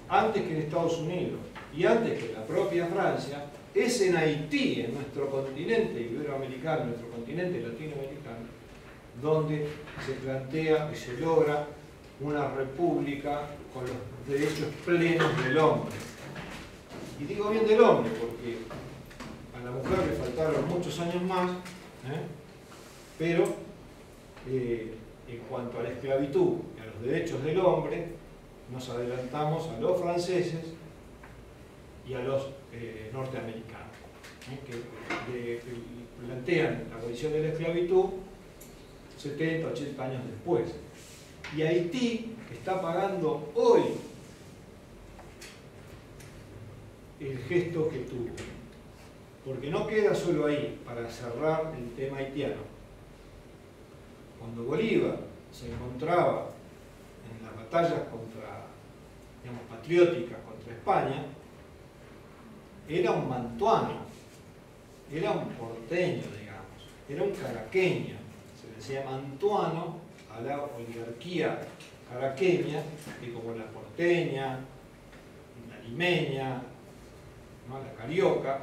antes que en Estados Unidos y antes que en la propia Francia, es en Haití, en nuestro continente iberoamericano, en nuestro continente latinoamericano, donde se plantea y se logra una república con los derechos plenos del hombre. Y digo bien del hombre porque a la mujer le faltaron muchos años más, pero en cuanto a la esclavitud y a los derechos del hombre, nos adelantamos a los franceses y a los norteamericanos, que plantean la abolición de la esclavitud 70, 80 años después. Y Haití está pagando hoy el gesto que tuvo. Porque no queda solo ahí, para cerrar el tema haitiano. Cuando Bolívar se encontraba en las batallas patrióticas contra España, era un mantuano, era un porteño, digamos, era un caraqueño. Se le decía mantuano a la oligarquía caraqueña, que como la porteña, la limeña, ¿no?, la carioca,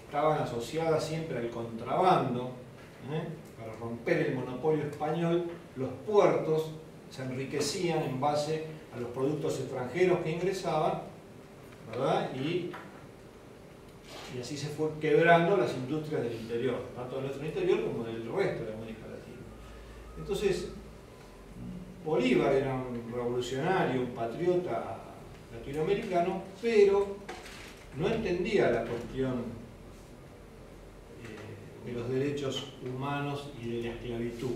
estaban asociadas siempre al contrabando, para romper el monopolio español. Los puertos se enriquecían en base a los productos extranjeros que ingresaban, ¿verdad? Y así se fue quebrando las industrias del interior, tanto de nuestro interior como del resto de América Latina. Entonces, Bolívar era un revolucionario, un patriota latinoamericano, pero no entendía la cuestión de los derechos humanos y de la esclavitud.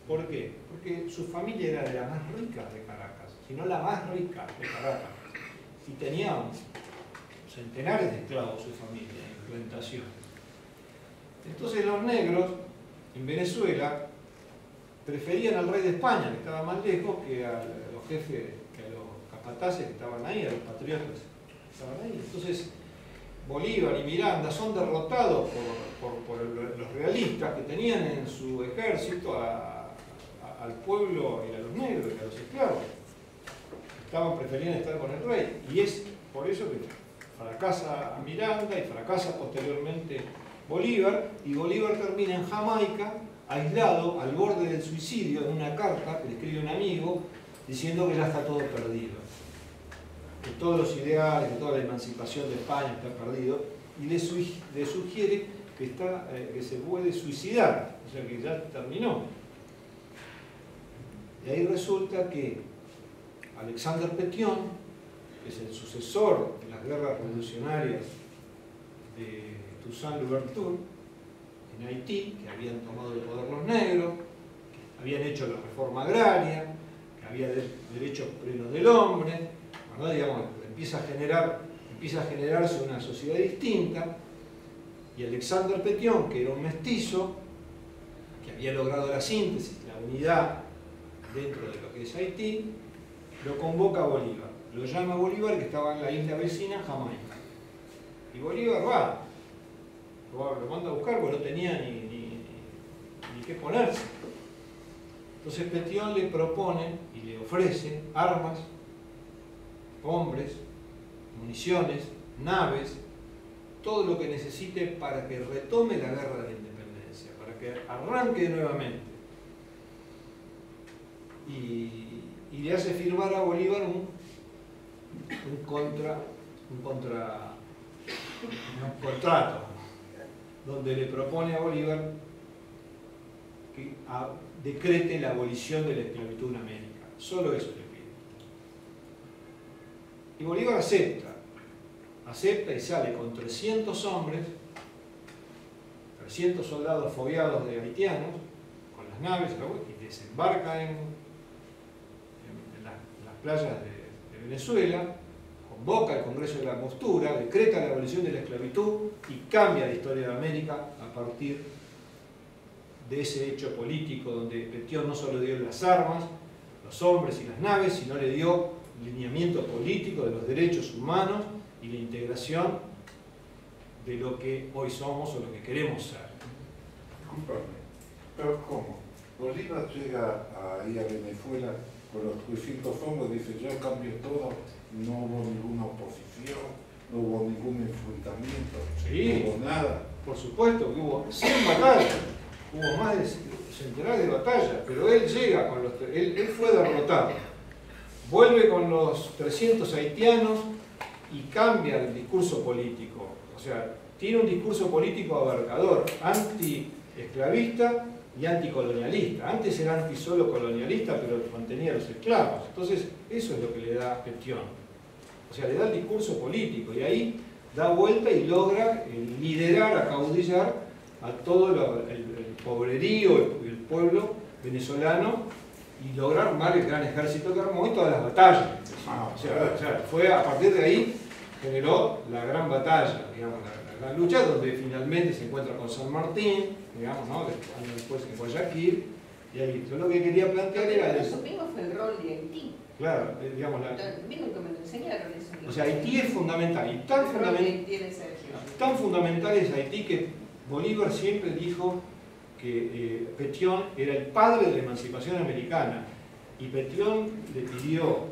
¿Por qué? Porque su familia era de las más ricas de Caracas, si no la más rica de Caracas, y tenía centenares de esclavos su familia en plantaciones. Entonces los negros en Venezuela preferían al rey de España, que estaba más lejos, que a los jefes, que a los capataces que estaban ahí, a los patriotas que estaban ahí. Entonces Bolívar y Miranda son derrotados por los realistas, que tenían en su ejército al pueblo y a los negros y a los esclavos. Preferían estar con el rey, y es por eso que fracasa Miranda y fracasa posteriormente Bolívar, y Bolívar termina en Jamaica, aislado, al borde del suicidio, en una carta que le escribe un amigo diciendo que ya está todo perdido, que todos los ideales, que toda la emancipación de España está perdido, y le sugiere que se puede suicidar, o sea que ya terminó. Y ahí resulta que Alexander Pétion, que es el sucesor de las guerras revolucionarias de Toussaint Louverture en Haití, que habían tomado el poder los negros, que habían hecho la reforma agraria, que había derechos plenos del hombre, ¿verdad? Digamos, empieza a generarse una sociedad distinta, y Alexander Pétion, que era un mestizo, que había logrado la síntesis, la unidad dentro de lo que es Haití, lo convoca a Bolívar. Lo llama a Bolívar, que estaba en la isla vecina, Jamaica. Y Bolívar va, lo manda a buscar porque no tenía ni qué ponerse. Entonces Pétion le propone y le ofrece armas, hombres, municiones, naves, todo lo que necesite para que retome la guerra de la independencia, para que arranque nuevamente. Y le hace firmar a Bolívar un contrato donde le propone a Bolívar que decrete la abolición de la esclavitud en América. Solo eso le pide. Y Bolívar acepta y sale con 300 hombres, 300 soldados fogueados de haitianos, con las naves, y desembarca en las playas de Venezuela, convoca el Congreso de la Angostura, decreta la abolición de la esclavitud y cambia la historia de América a partir de ese hecho político donde Petión no solo dio las armas, los hombres y las naves, sino le dio lineamiento político de los derechos humanos y la integración de lo que hoy somos o lo que queremos ser. Disculpame, pero ¿cómo? Bolívar llega ahí a Venezuela con los 300 hombres, dice yo cambio todo, no hubo ninguna oposición, no hubo ningún enfrentamiento, Sí, no hubo nada. por supuesto que hubo 100 batallas, hubo más de centenares de batallas, pero él llega con él fue derrotado, vuelve con los 300 haitianos y cambia el discurso político. O sea, tiene un discurso político abarcador, anti-esclavista y anticolonialista. Antes era anti solo colonialista, pero mantenía a los esclavos. Entonces, eso es lo que le da Petión. O sea, le da el discurso político y ahí da vuelta y logra liderar, acaudillar a todo el pobrerío, el pueblo venezolano y lograr armar el gran ejército que armó y todas las batallas. O sea, fue a partir de ahí generó la gran batalla, digamos, la gran lucha, donde finalmente se encuentra con San Martín, digamos, ¿no? Años después en Guayaquil, y ahí yo lo que quería plantear era Lo que eso. supimos fue el rol de Haití. Claro, digamos, Mismo que me lo enseñaron eso. o sea, Haití es fundamental, y tan fundamental es Haití que Bolívar siempre dijo que Petión era el padre de la emancipación americana, y Petión le pidió,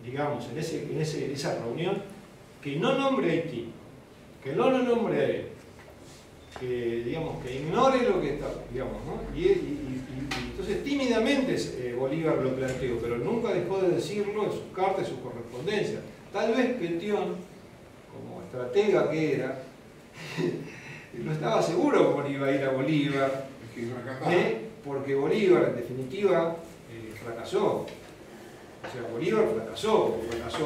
digamos, en esa reunión, que no nombre a Haití, que no lo nombre a él, que, digamos, que ignore lo que está, digamos, ¿no? Y entonces tímidamente Bolívar lo planteó, pero nunca dejó de decirlo en sus cartas y su correspondencia. Tal vez Petión, como estratega que era, no estaba seguro cómo iba a ir a Bolívar, porque Bolívar en definitiva fracasó. O sea, Bolívar fracasó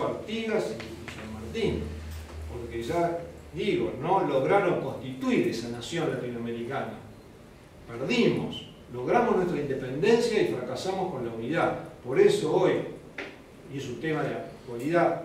Artigas y San Martín, porque ya, digo, no lograron constituir esa nación latinoamericana. Perdimos, logramos nuestra independencia y fracasamos con la unidad. Por eso hoy, y es un tema de actualidad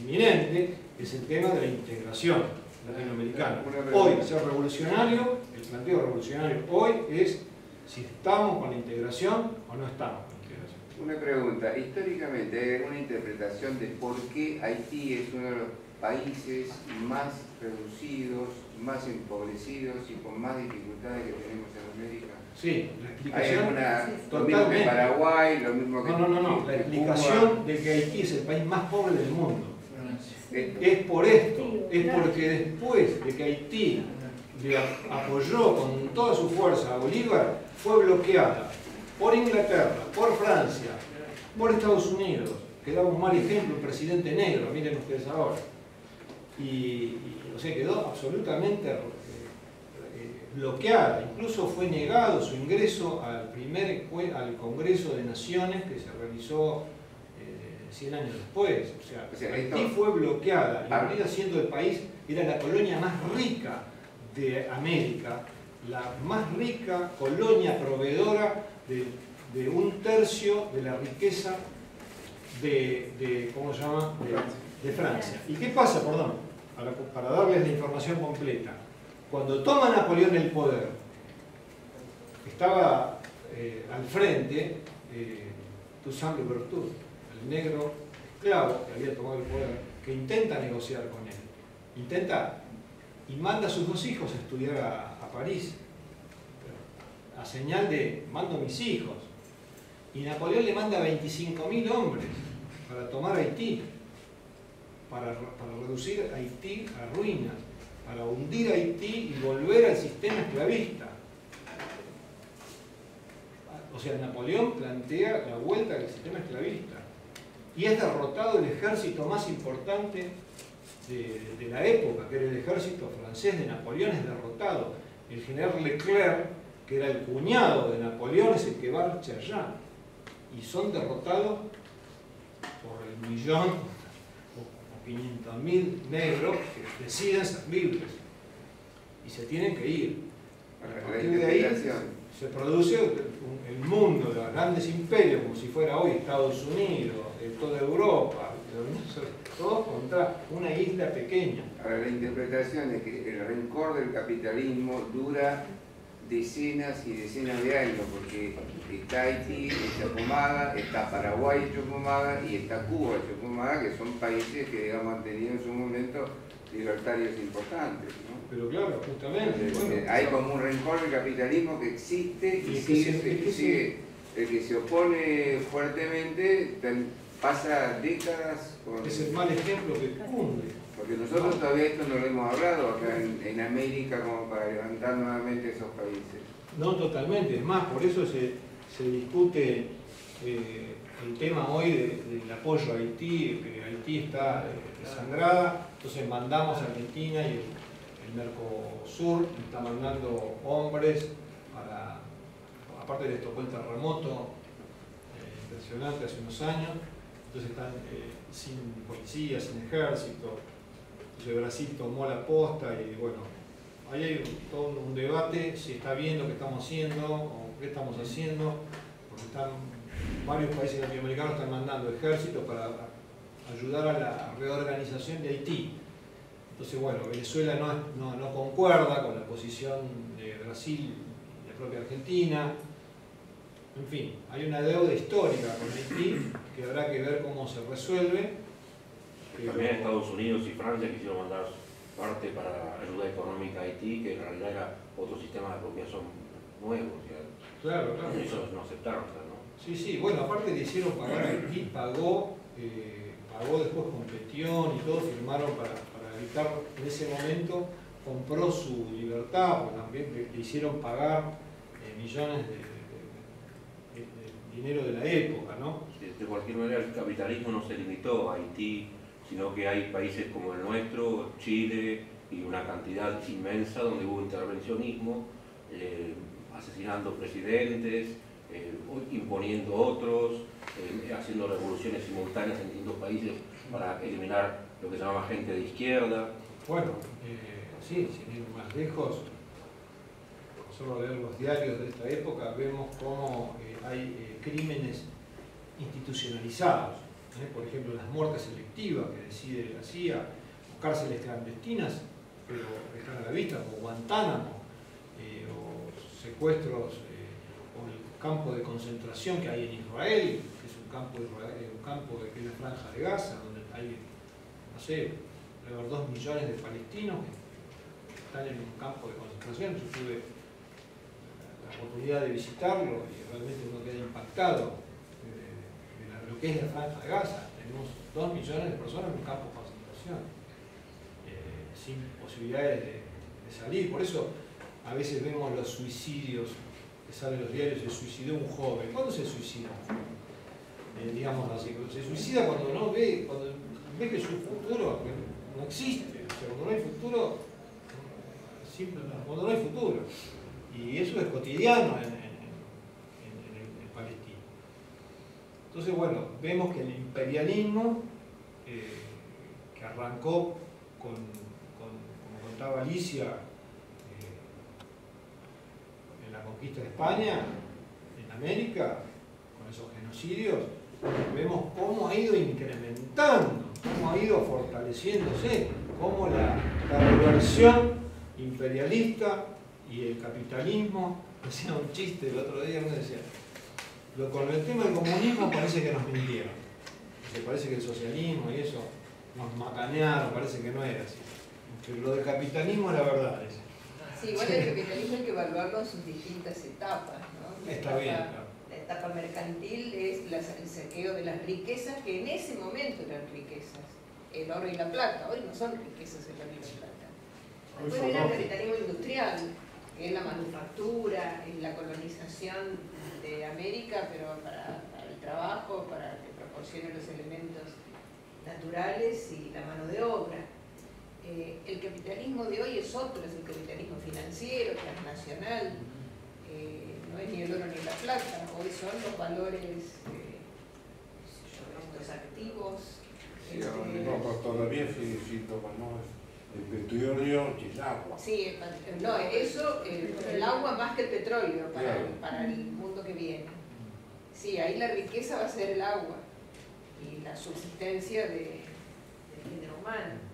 inminente, es el tema de la integración latinoamericana. Hoy, ser revolucionario, el planteo revolucionario hoy es si estamos con la integración o no estamos con la integración. Una pregunta, históricamente hay una interpretación de por qué Haití es uno de los países más reducidos, más empobrecidos y con más dificultades que tenemos en América. Sí, la Hay explicación lo mismo que Paraguay, lo mismo que No. La explicación Cuba. de que Haití es el país más pobre del mundo es por esto, es porque después de que Haití le apoyó con toda su fuerza a Bolívar, fue bloqueada por Inglaterra, por Francia, por Estados Unidos, que daba un mal ejemplo, un presidente negro, miren ustedes ahora. O sea, quedó absolutamente bloqueada, incluso fue negado su ingreso al Congreso de Naciones que se realizó 100 años después. O sea, Haití fue bloqueada, y Florida, siendo el país, era la colonia más rica de América, la más rica colonia proveedora de un tercio de la riqueza ¿cómo se llama? De Francia. ¿Y qué pasa? Perdón, para darles la información completa. Cuando toma Napoleón el poder, estaba al frente Toussaint Louverture, el negro esclavo que había tomado el poder, que intenta negociar con él. Y manda a sus dos hijos a estudiar a París, a señal de mando a mis hijos. Y Napoleón le manda 25.000 hombres para tomar Haití, para reducir Haití a ruinas, para hundir Haití y volver al sistema esclavista. O sea, Napoleón plantea la vuelta del sistema esclavista y es derrotado el ejército más importante de la época, que era el ejército francés de Napoleón, es derrotado. El general Leclerc, que era el cuñado de Napoleón, es el que marcha allá. Y son derrotados por el millón o 500.000 negros que deciden ser libres y se tienen que ir. A partir de ahí se produce el mundo de los grandes imperios, como si fuera hoy Estados Unidos, toda Europa, todos contra una isla pequeña. Ahora, la interpretación es que el rencor del capitalismo dura decenas y decenas de años, porque está Haití hecho pomada, está Paraguay hecho pomada y está Cuba hecho pomada, que son países que, digamos, han tenido en su momento libertarios importantes, ¿no? Pero claro, justamente. Bueno, hay como un rencor del capitalismo que existe y sigue. El que se opone fuertemente pasa décadas con... Es el mal ejemplo que cunde. Porque nosotros todavía esto no lo hemos hablado acá en América como para levantar nuevamente esos países. No, totalmente. Es más, por eso se discute el tema hoy del apoyo a Haití, que Haití está desangrada, entonces mandamos a Argentina y el Mercosur está mandando hombres para, aparte les tocó el terremoto impresionante hace unos años, entonces están sin policía, sin ejército, entonces Brasil tomó la posta y bueno, ahí hay todo un debate si está bien lo que estamos haciendo o qué estamos haciendo, porque varios países latinoamericanos están mandando ejércitos para ayudar a la reorganización de Haití. Entonces, bueno, Venezuela no concuerda con la posición de Brasil y la propia Argentina. En fin, hay una deuda histórica con Haití que habrá que ver cómo se resuelve. También Estados Unidos y Francia quisieron mandar parte para ayuda económica a Haití, que en realidad era otro sistema de apropiación nuevo. Claro. Eso no aceptaron, ¿no? Sí, bueno, aparte le hicieron pagar a Haití, pagó después con petición y todo, firmaron para evitar, en ese momento compró su libertad, porque también le hicieron pagar millones de dinero de la época, ¿no? De cualquier manera, el capitalismo no se limitó a Haití, sino que hay países como el nuestro, Chile, y una cantidad inmensa donde hubo intervencionismo, asesinando presidentes, imponiendo otros, haciendo revoluciones simultáneas en distintos países para eliminar lo que se llamaba gente de izquierda. Bueno, sí, sin ir más lejos, solo leer los diarios de esta época, vemos cómo hay crímenes institucionalizados. Por ejemplo, las muertes selectivas que decide la CIA, cárceles clandestinas, pero que están a la vista, como Guantánamo, o secuestros, o el campo de concentración que hay en Israel, que es un campo que es la Franja de Gaza, donde hay, no sé, alrededor de 2 millones de palestinos que están en un campo de concentración. Yo tuve la oportunidad de visitarlo y realmente uno queda impactado de lo que es la Franja de Gaza. Tenemos 2 millones de personas en un campo de concentración, sin posibilidades de salir. Por eso a veces vemos los suicidios que salen en los diarios: se suicidó un joven. ¿Cuándo se suicida un joven? Digamos así, se suicida cuando ve que su futuro no existe. O sea, cuando no hay futuro, cuando no hay futuro. Y eso es cotidiano en Palestina. Entonces, bueno, vemos que el imperialismo, que arrancó como contaba Alicia, en la conquista de España, en América, con esos genocidios, vemos cómo ha ido incrementando, cómo ha ido fortaleciéndose, cómo la reversión imperialista y el capitalismo. Hacía un chiste el otro día, me decía, con el tema del comunismo parece que nos mintieron, parece que el socialismo y eso nos macanearon, parece que no era así, pero lo del capitalismo es la verdad. Sí, igual el capitalismo hay que evaluarlo en sus distintas etapas, ¿no? Está bien, claro. La etapa mercantil es el saqueo de las riquezas que en ese momento eran riquezas, el oro y la plata. Hoy no son riquezas el oro y la plata. Después viene el capitalismo industrial, que es la manufactura, es la colonización de América, pero para el trabajo, para que proporcione los elementos naturales y la mano de obra. El capitalismo de hoy es otro, es el capitalismo financiero, transnacional, no es ni el oro ni la plata. Hoy son los valores, estos activos. Sí, no, pero todavía sí tomamos el petróleo y el agua. Sí, no, eso, el agua más que el petróleo Claro. para el mundo que viene. Sí, ahí la riqueza va a ser el agua y la subsistencia del género humano.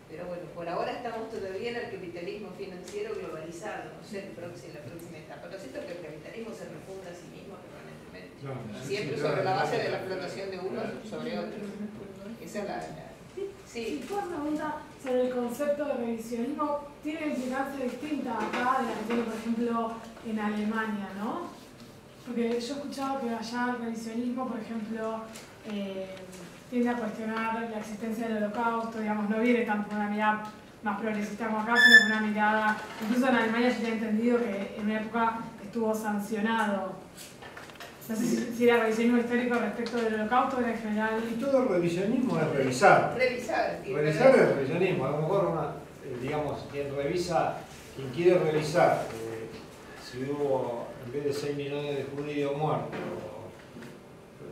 Pero bueno, por ahora estamos todavía en el capitalismo financiero globalizado, no sé la próxima etapa. Lo cierto es que el capitalismo se refunda a sí mismo permanentemente. Claro. Siempre Sí, sobre la claro. base de la explotación de unos sobre otros. Esa es la... Sí, Sí, fue una pregunta sobre el concepto de revisionismo. Tiene implicancia distinta acá de la que tiene, por ejemplo, en Alemania, ¿no? Porque yo he escuchado que allá el revisionismo, por ejemplo, tiende a cuestionar la existencia del holocausto, digamos, no viene tanto con una mirada más progresista como acá, sino con una mirada, incluso en Alemania yo tenía entendido que en una época estuvo sancionado. No sé si era revisionismo histórico respecto del holocausto o era en general. Y todo revisionismo es revisar. revisar. sí, Revisar pero- es revisionismo. A lo mejor, digamos, quien quiere revisar si hubo, en vez de 6 millones de judíos muertos,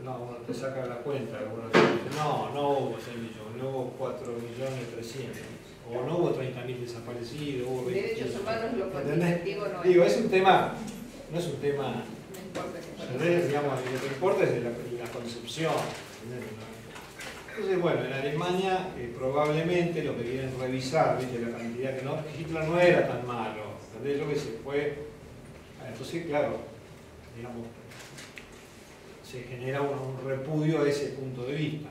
no, uno te saca la cuenta, uno te dice, no hubo 6 millones, no hubo 4.300.000, o no hubo 30.000 desaparecidos, hubo 20.000. Derechos humanos, lo ¿Entendés? cuantitativo no Digo, es. es un tema, no es un tema, No importa que ¿entendés? Digamos, lo que importa es la concepción. ¿Entendés? Entonces, bueno, en Alemania probablemente lo que quieren revisar, ¿viste? La cantidad que no, Hitler no era tan malo, ¿entendés? Lo que se fue. Entonces, claro, digamos, se genera un repudio a ese punto de vista.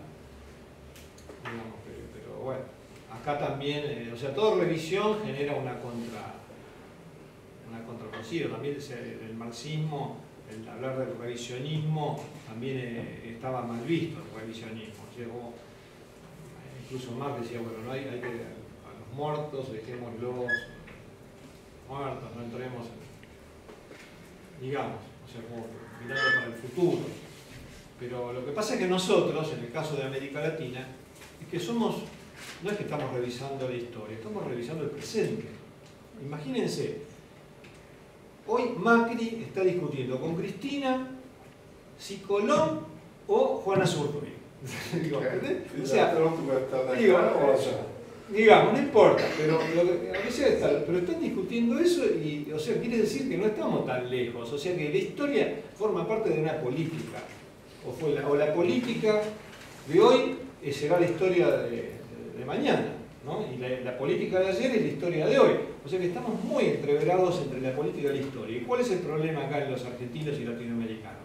Digamos, pero bueno, acá también, o sea, toda revisión genera una contraposición. También el marxismo, el hablar del revisionismo, también estaba mal visto el revisionismo. O sea, como, incluso Marx decía, bueno, no hay que a los muertos, dejémoslos muertos, no entremos en, digamos, o sea, como mirando para el futuro. Pero lo que pasa es que nosotros, en el caso de América Latina, es que no es que estamos revisando la historia, estamos revisando el presente. Imagínense, hoy Macri está discutiendo con Cristina si Colón o Juana Zurduy. Digo, ¿entendés? O sea, digamos, no importa, pero a veces pero están discutiendo eso y, o sea, quiere decir que no estamos tan lejos, o sea que la historia forma parte de una política, o la política de hoy será la historia de mañana, ¿no? Y la política de ayer es la historia de hoy, o sea que estamos muy entreverados entre la política y la historia. ¿Y cuál es el problema acá en los argentinos y latinoamericanos?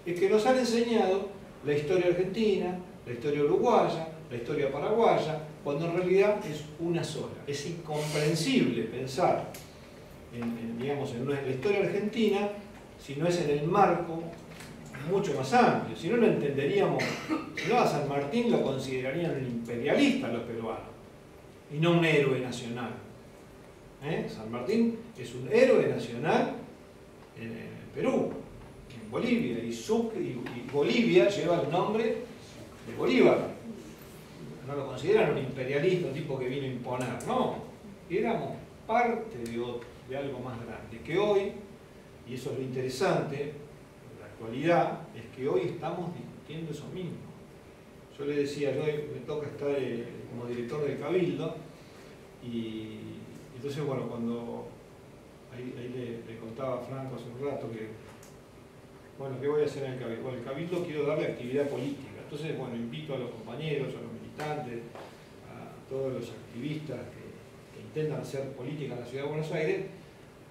Es que nos han enseñado la historia argentina, la historia uruguaya, la historia paraguaya, cuando en realidad es una sola. Es incomprensible pensar digamos, en la historia argentina si no es en el marco mucho más amplio. Si no lo entenderíamos, si no a San Martín lo considerarían un imperialista los peruanos y no un héroe nacional. San Martín es un héroe nacional en Perú, en Bolivia, y Bolivia lleva el nombre de Bolívar. No lo consideran un imperialista, un tipo que vino a imponer, no, éramos parte de algo más grande, que hoy, y eso es lo interesante, en la actualidad, es que hoy estamos discutiendo eso mismo. Yo le decía, yo me toca estar como director del Cabildo, y entonces, bueno, cuando ahí le contaba a Franco hace un rato que, bueno, ¿qué voy a hacer en el Cabildo? Bueno, el Cabildo quiero darle actividad política, entonces, bueno, invito a los compañeros, a los militantes, a todos los activistas que intentan hacer política en la Ciudad de Buenos Aires,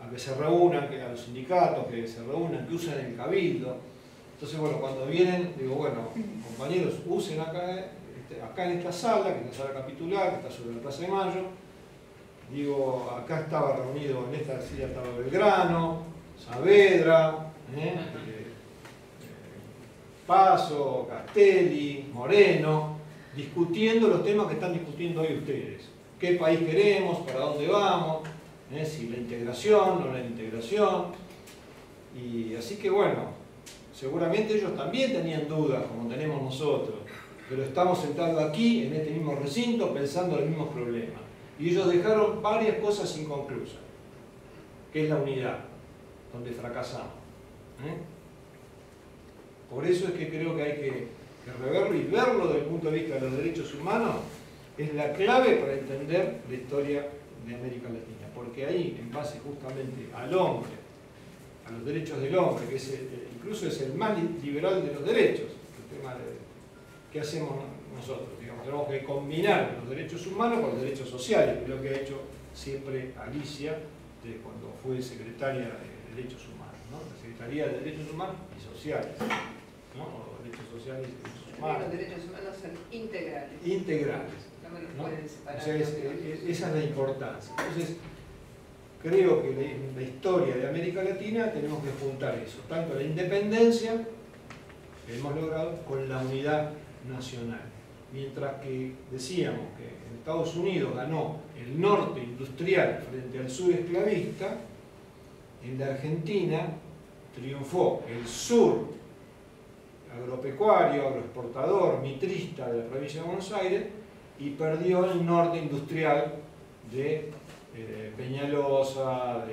a que se reúnan, a los sindicatos que se reúnan, que usen el Cabildo. Entonces, bueno, cuando vienen, digo, bueno, compañeros, usen acá en esta sala, que es la sala capitular, que está sobre la Plaza de Mayo. Digo, acá estaba reunido, en esta silla estaba Belgrano, Saavedra, Paso, Castelli, Moreno, discutiendo los temas que están discutiendo hoy ustedes. ¿Qué país queremos? ¿Para dónde vamos? Si la integración o no la integración. Y así que bueno, seguramente ellos también tenían dudas, como tenemos nosotros, pero estamos sentados aquí, en este mismo recinto, pensando en los mismos problemas. Y ellos dejaron varias cosas inconclusas, que es la unidad, donde fracasamos. Por eso es que creo que hay que que reverlo y verlo desde el punto de vista de los derechos humanos es la clave para entender la historia de América Latina, porque ahí, en base justamente al hombre, a los derechos del hombre, que es incluso es el más liberal de los derechos, el tema de qué hacemos nosotros, digamos, tenemos que combinar los derechos humanos con los derechos sociales, que es lo que ha hecho siempre Alicia cuando fue secretaria de Derechos Humanos, ¿no? La Secretaría de Derechos Humanos y Sociales, ¿no? O derechos sociales y derechos humanos. Los derechos humanos son integrales. Integrales. No me los ¿no? pueden separar. O sea, esa es la importancia. Entonces, creo que en la historia de América Latina tenemos que juntar eso, tanto la independencia que hemos logrado con la unidad nacional. Mientras que decíamos que en Estados Unidos ganó el norte industrial frente al sur esclavista, en la Argentina triunfó el sur agropecuario, agroexportador, mitrista de la provincia de Buenos Aires y perdió el norte industrial de Peñalosa,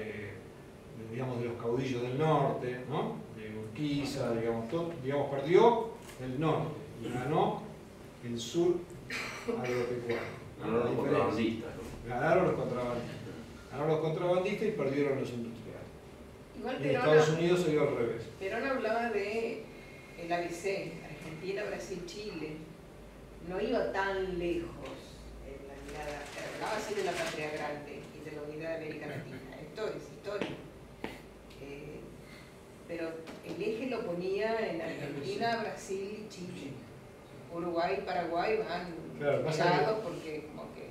digamos, de los caudillos del norte, ¿no? De Urquiza, digamos, perdió el norte y ganó el sur agropecuario. Ganaron los contrabandistas, ¿no? Ganaron los contrabandistas. Ganaron los contrabandistas y perdieron los industriales. Igual En Perón, Estados Unidos se dio al revés. Perón hablaba de el ABC, Argentina, Brasil, Chile. No iba tan lejos en la mirada, hablaba así de la patria grande y de la unidad de América Latina. Esto es histórico. Pero el eje lo ponía en Argentina, Brasil y Chile. Uruguay y Paraguay van pegados porque como que...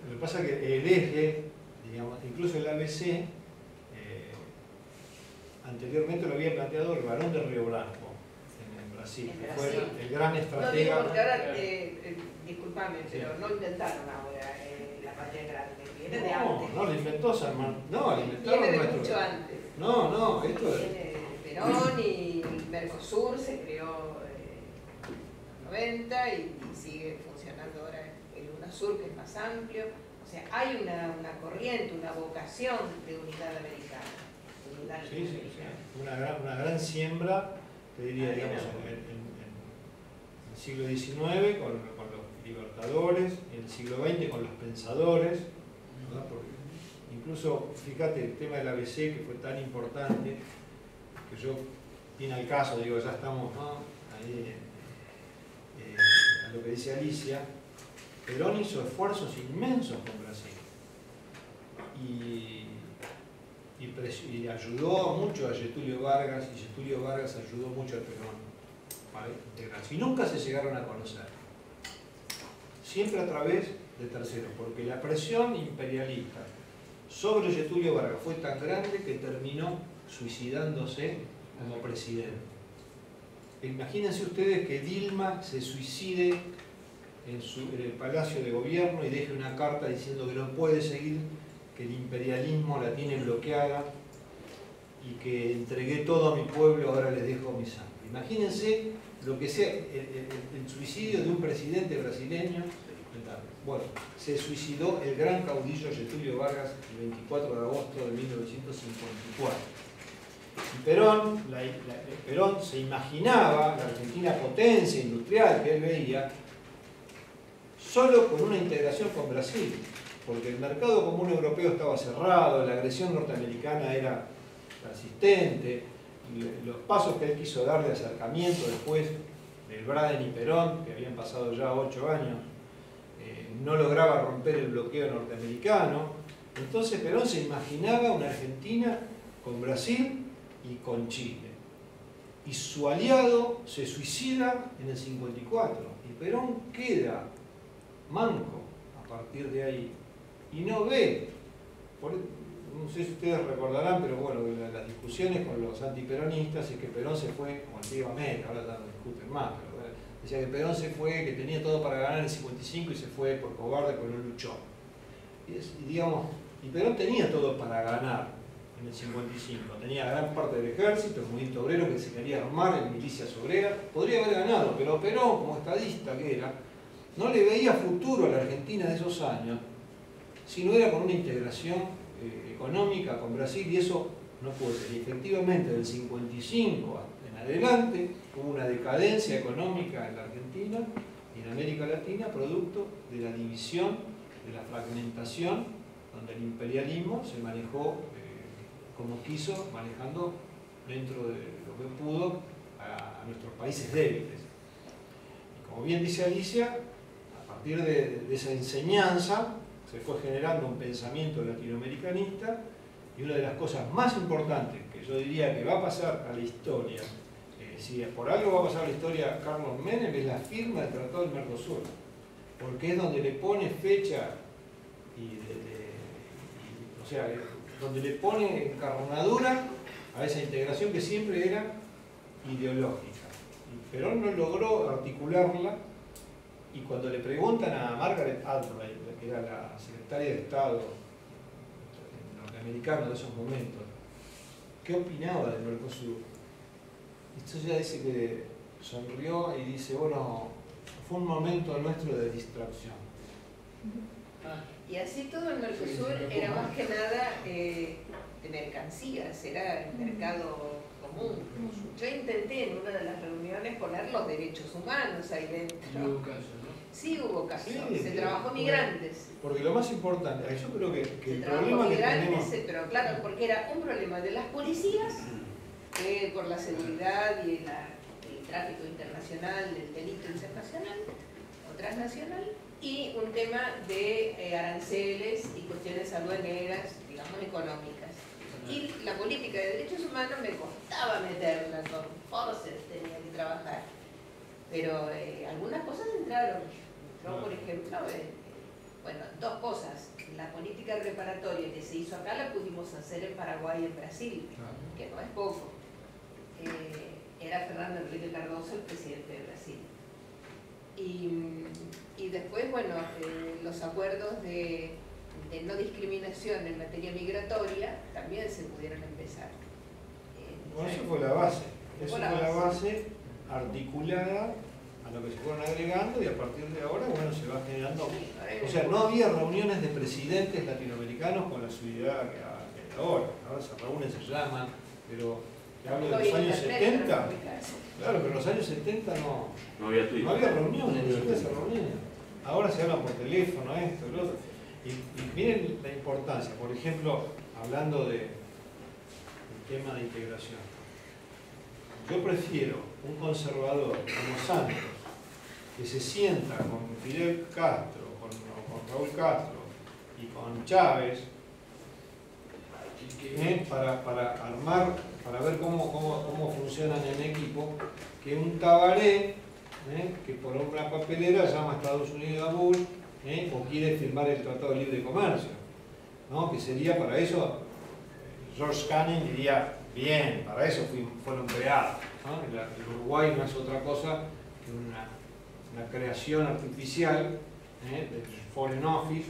Lo que pasa es que el eje, digamos, incluso el ABC, anteriormente lo había planteado el Barón de Río Blanco en Brasil, que fue el gran estratega. No digo porque ahora, disculpame, pero no inventaron ahora la patria grande, viene de antes. No, lo inventó San Martín. No, lo inventaron viene de nuestro. mucho antes. No, esto es. Viene de Perón y el Mercosur se creó en los 90 y sigue funcionando ahora el UNASUR, que es más amplio. O sea, hay una corriente, una vocación de unidad americana. Sí. Una gran siembra, te diría, digamos, en el siglo XIX con los libertadores, en el siglo XX con los pensadores, ¿verdad? Porque incluso, fíjate, el tema del ABC que fue tan importante, que yo, viene al caso, digo, ya estamos, ¿no? Ahí, a lo que dice Alicia, Perón hizo esfuerzos inmensos con Brasil y ayudó mucho a Getúlio Vargas, y Getúlio Vargas ayudó mucho a Perón para integrarse. Y nunca se llegaron a conocer. Siempre a través de terceros, porque la presión imperialista sobre Getúlio Vargas fue tan grande que terminó suicidándose como presidente. Imagínense ustedes que Dilma se suicide en el Palacio de Gobierno y deje una carta diciendo que no puede seguir, que el imperialismo la tiene bloqueada y que entregué todo a mi pueblo, ahora les dejo mi sangre. Imagínense lo que sea el suicidio de un presidente brasileño. Bueno, se suicidó el gran caudillo Getúlio Vargas el 24 de agosto de 1954. Y Perón se imaginaba la Argentina potencia industrial que él veía solo con una integración con Brasil, porque el mercado común europeo estaba cerrado, la agresión norteamericana era persistente, y los pasos que él quiso dar de acercamiento después del Braden y Perón, que habían pasado ya 8 años, no lograba romper el bloqueo norteamericano. Entonces Perón se imaginaba una Argentina con Brasil y con Chile. Y su aliado se suicida en el 54. Y Perón queda manco a partir de ahí. Y no ve, no sé si ustedes recordarán, pero bueno, las discusiones con los antiperonistas es que Perón se fue, como antiguamente, ahora ya no discuten más, pero decía que Perón se fue, que tenía todo para ganar en el 55 y se fue por cobarde, porque no luchó. Y Perón tenía todo para ganar en el 55. Tenía gran parte del ejército, el movimiento obrero que se quería armar en milicias obreras. Podría haber ganado, pero Perón, como estadista que era, no le veía futuro a la Argentina de esos años si no era con una integración económica con Brasil, y eso no pudo ser. Y efectivamente, del 55 en adelante hubo una decadencia económica en la Argentina y en América Latina, producto de la división, de la fragmentación, donde el imperialismo se manejó como quiso, manejando dentro de lo que pudo a nuestros países débiles. Y como bien dice Alicia, a partir de esa enseñanza se fue generando un pensamiento latinoamericanista, y una de las cosas más importantes que yo diría que va a pasar a la historia, si por algo va a pasar a la historia Carlos Menem, es la firma del Tratado del Mercosur, porque es donde le pone fecha o sea, donde le pone encarnadura a esa integración que siempre era ideológica. Y Perón no logró articularla, y cuando le preguntan a Margaret Atwood, que era la secretaria de Estado norteamericana de esos momentos, ¿qué opinaba del Mercosur? Esto ya dice que sonrió y dice, bueno, fue un momento nuestro de distracción. Y así todo el Mercosur era más que nada de mercancías, era el mercado común. Yo intenté en una de las reuniones poner los derechos humanos ahí dentro. Hubo casos, ¿no? Sí hubo casos, Sí, se trabajó migrantes. Porque lo más importante, yo creo que Se el trabajó problema que migrantes, tenemos... pero claro, porque era un problema de las policías, por la seguridad y el tráfico internacional, el delito internacional o transnacional, y un tema de aranceles y cuestiones aduaneras, digamos, económicas. Y la política de derechos humanos me costaba meterla, con forces tenía que trabajar. Pero algunas cosas entraron. Yo, por ejemplo, bueno, dos cosas. La política reparatoria que se hizo acá la pudimos hacer en Paraguay y en Brasil, que no es poco. Era Fernando Enrique Cardoso el presidente de Brasil. Y después, bueno, los acuerdos de no discriminación en materia migratoria también se pudieron empezar. Bueno, eso fue la base. Eso fue la base articulada a lo que se fueron agregando, y a partir de ahora, bueno, se va generando. O sea, no había reuniones de presidentes latinoamericanos con la ciudad que hay ahora. Ahora se reúnen, se llaman, pero te hablo de los años 70. Claro, pero en los años 70 no había reuniones, ni siquiera se reunían. Ahora se hablan por teléfono, esto, lo otro. Y miren la importancia, por ejemplo, hablando del tema de integración. Yo prefiero un conservador como Santos, que se sienta con Fidel Castro, con Raúl Castro y con Chávez, para armar, para ver cómo funcionan en equipo, que un Tabaré que por una papelera llama a Estados Unidos a Bull o quiere firmar el Tratado de Libre Comercio, ¿no? Que sería para eso, George Canning diría, bien, para eso fueron creados, ¿no? El Uruguay no es otra cosa que una creación artificial del Foreign Office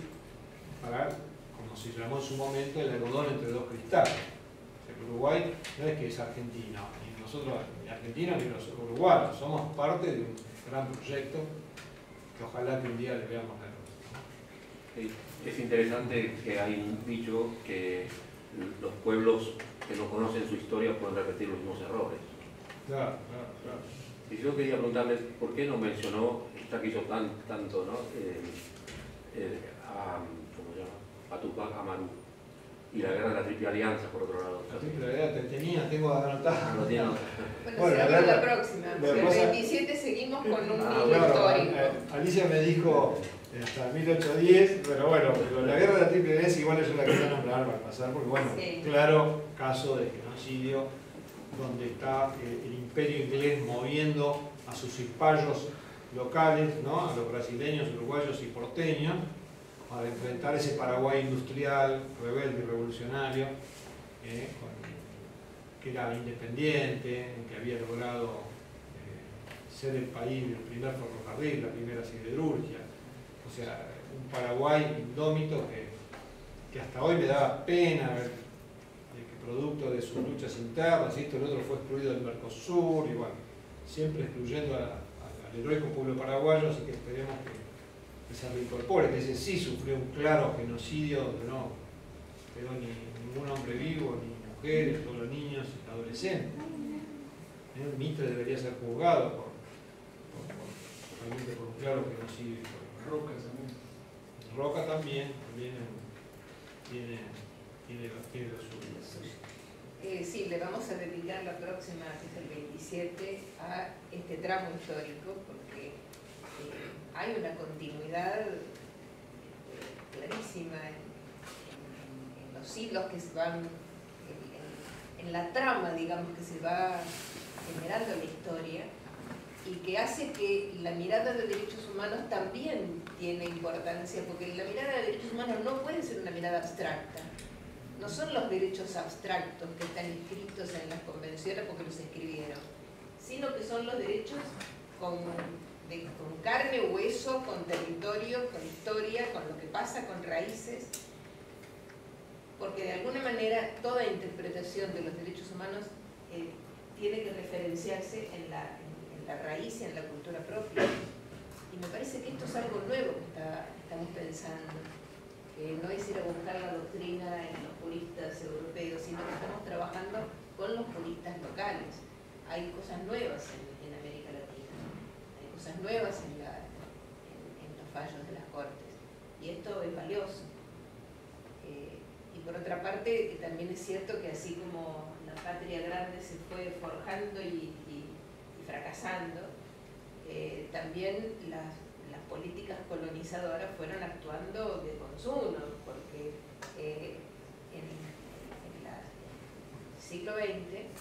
para, como se llamó en su momento, el algodón entre dos cristales. O sea, el Uruguay no es que es argentino, ni nosotros, ni argentinos ni los uruguayos, somos parte de un gran proyecto que ojalá que un día le veamos la luz. Es interesante que hay un dicho que los pueblos que no conocen su historia pueden repetir los mismos errores. Claro. Y yo quería preguntarle, ¿por qué no mencionó, ya que hizo tanto, ¿no? ¿Cómo se llama? A Tupac Amaru y la guerra de la Triple Alianza, por otro lado? La Triple Alianza tengo anotada. Bueno, será para la próxima. El 27 seguimos con un hilo histórico. Alicia me dijo hasta 1810, pero bueno, la guerra de la Triple Alianza igual yo la quería nombrar para pasar, porque bueno, sí. Claro caso de genocidio, donde está el imperio inglés moviendo a sus cipayos locales, ¿no? A los brasileños, uruguayos y porteños, para enfrentar ese Paraguay industrial, rebelde y revolucionario, que era independiente, que había logrado ser el país del primer ferrocarril, la primera siderurgia. O sea, un Paraguay indómito que hasta hoy me daba pena ver que producto de sus luchas internas, y esto y lo otro fue excluido del Mercosur, y bueno, siempre excluyendo al heroico pueblo paraguayo, así que esperemos que se reincorpore, que ese sí sufrió un claro genocidio, no quedó ningún hombre vivo, ni mujeres, todos los niños y adolescentes. Mitre debería ser juzgado realmente por un claro genocidio. Roca también. Roca también tiene los suyos. Sí, le vamos a dedicar la próxima, que es el 27, a este tramo histórico, porque hay una continuidad clarísima en los siglos que se van, en la trama, digamos, que se va generando en la historia, y que hace que la mirada de derechos humanos también tiene importancia, porque la mirada de derechos humanos no puede ser una mirada abstracta. No son los derechos abstractos que están escritos en las convenciones porque los escribieron, sino que son los derechos con carne, hueso, con territorio, con historia, con lo que pasa, con raíces, porque de alguna manera toda interpretación de los derechos humanos tiene que referenciarse en la raíz y en la cultura propia. Y me parece que esto es algo nuevo que estamos pensando. No es ir a buscar la doctrina en los juristas europeos, sino que estamos trabajando con los juristas locales. Hay cosas nuevas en América Latina, hay cosas nuevas en los fallos de las Cortes, y esto es valioso. Y por otra parte, también es cierto que así como la patria grande se fue forjando y fracasando, también las políticas colonizadoras fueron actuando de consumo, porque en el siglo XX,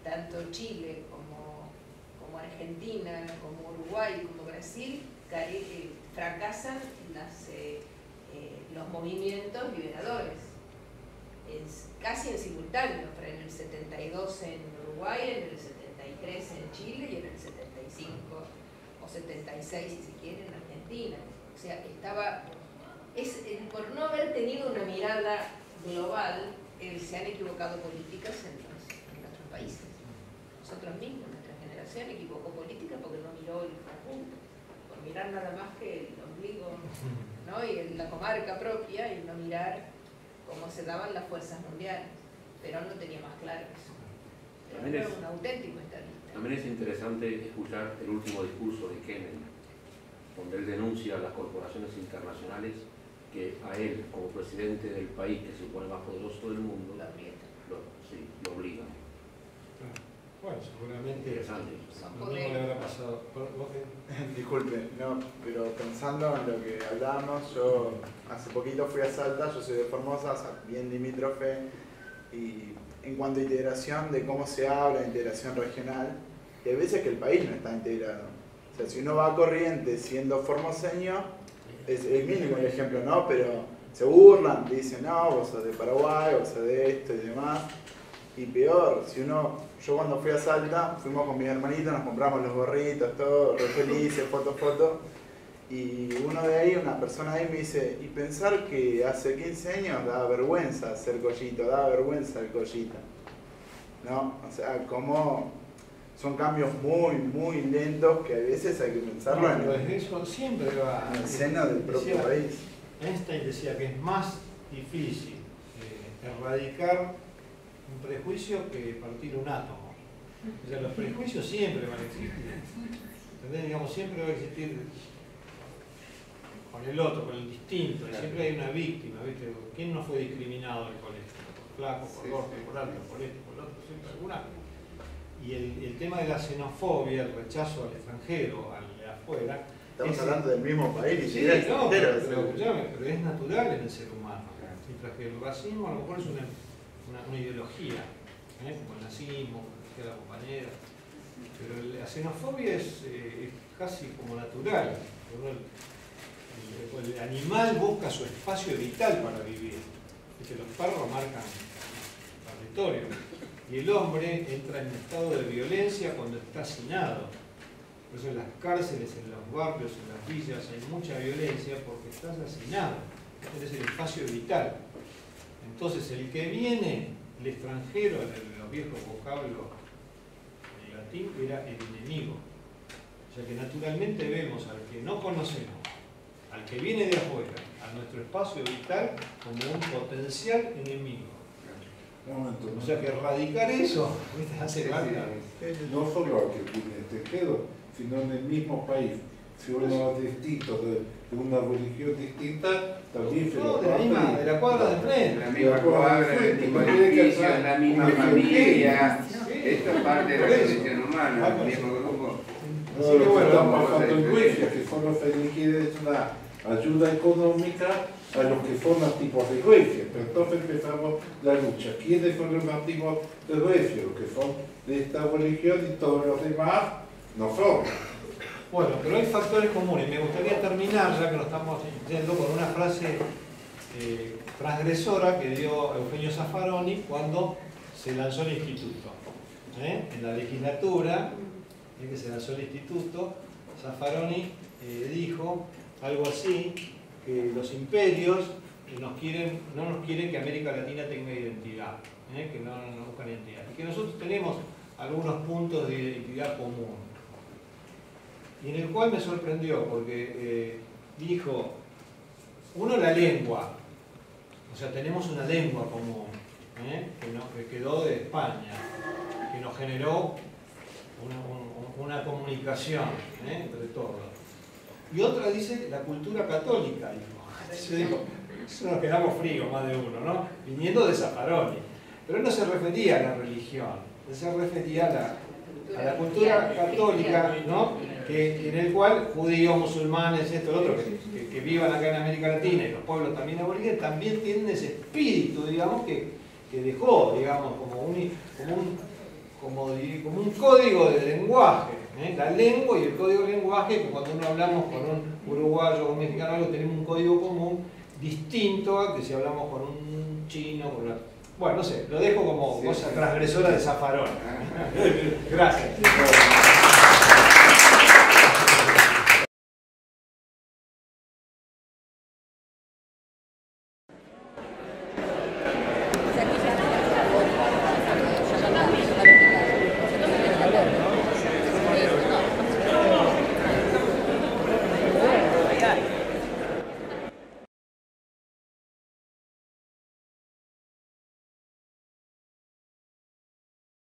tanto Chile como Argentina, como Uruguay, como Brasil, fracasan los movimientos liberadores. Casi en simultáneo, pero en el 72 en Uruguay, en el 73 en Chile y en el 75 o 76, si se quiere, en Argentina. O sea, por no haber tenido una mirada global, se han equivocado políticas en nuestros países. Nosotros mismos, nuestra generación equivocó política porque no miró el conjunto, por mirar nada más que el ombligo, ¿no? Y la comarca propia, y no mirar cómo se daban las fuerzas mundiales. Perón no tenía más claro eso. Perón era un auténtico estadista. También es interesante escuchar el último discurso de Kennedy, donde él denuncia a las corporaciones internacionales que a él, como presidente del país que se supone más poderoso del mundo, lo obligan. Bueno, seguramente Interesante. lo mismo le habrá pasado. Disculpe, no, pero pensando en lo que hablábamos, yo hace poquito fui a Salta, yo soy de Formosa, bien limítrofe, y en cuanto a integración, de cómo se habla, integración regional, y hay veces que el país no está integrado. O sea, si uno va a Corrientes siendo formoseño, es mínimo el ejemplo, ¿no? Pero se burlan, dicen, no, vos sos de Paraguay, vos sos de esto y demás. Y peor, yo cuando fui a Salta, fuimos con mis hermanitos, nos compramos los gorritos, todo, re felices, foto. Y una persona de ahí me dice, y pensar que hace 15 años daba vergüenza ser collito, daba vergüenza el collito. ¿No? O sea, como son cambios muy, muy lentos que a veces hay que pensarlo eso siempre va en el seno del propio país. Einstein decía que es más difícil erradicar un prejuicio que partir un átomo. O sea, los prejuicios siempre van a existir. ¿Entendés? Digamos, siempre va a existir con el otro, con el distinto, y siempre hay una víctima, ¿viste? ¿Quién no fue discriminado en el colegio? Por flaco, por gordo, por alto, por esto, por lo otro, siempre alguna. Y el tema de la xenofobia, el rechazo al extranjero, al de afuera. Estamos hablando del mismo país, y sí, no, pero es natural en el ser humano. Mientras que el racismo a lo mejor es una ideología, como el nazismo, como decía la compañera. Pero la xenofobia es casi como natural. El animal busca su espacio vital para vivir. Los perros marcan territorio. Y el hombre entra en un estado de violencia cuando está hacinado. Por eso en las cárceles, en los barrios, en las villas hay mucha violencia porque estás hacinado. Ese es el espacio vital. Entonces el que viene, el extranjero, en los viejos vocablos del latín, era el enemigo. O sea que naturalmente vemos al que no conocemos, al que viene de afuera, a nuestro espacio vital como un potencial enemigo. O sea que erradicar eso, ¿viste? Hace falta. No solo a que tiene este quedo, sino en el mismo país. Si uno es distinto de una religión distinta, también se lo de la cuadra de frente. La misma cuadra, el mismo edificio, la misma familia. Esto es parte de la condición humana, el mismo grupo. Así que bueno, estamos bajando en juicio, que solo se requiere una ayuda económica a los que son nativos de Grecia. Pero entonces empezamos la lucha. ¿Quiénes son los nativos de Grecia? Los que son de esta religión y todos los demás no son. Bueno, pero hay factores comunes. Me gustaría terminar, ya que nos estamos yendo, con una frase transgresora que dio Eugenio Zaffaroni cuando se lanzó el instituto. En la legislatura, que se lanzó el instituto, Zaffaroni dijo algo así, que los imperios no nos quieren que América Latina tenga identidad, que no buscan identidad. Y que nosotros tenemos algunos puntos de identidad común. Y en el cual me sorprendió, porque dijo, uno, la lengua. O sea, tenemos una lengua común, que quedó de España, que nos generó una comunicación entre todos. Y otra dice la cultura católica. Yo digo, eso nos quedamos fríos más de uno, ¿no? Viniendo de Zaffaroni. Pero él no se refería a la religión, él se refería a la cultura católica, ¿no? En el cual judíos, musulmanes, esto, lo otro, que vivan acá en América Latina y los pueblos también aborígenes, también tienen ese espíritu, digamos, que dejó, digamos, como un código de lenguaje. La lengua y el código de lenguaje, que cuando uno hablamos con un uruguayo o un mexicano, algo, tenemos un código común distinto a que si hablamos con un chino, con una... Bueno, no sé, lo dejo como cosa transgresora de Zaffaroni. Gracias.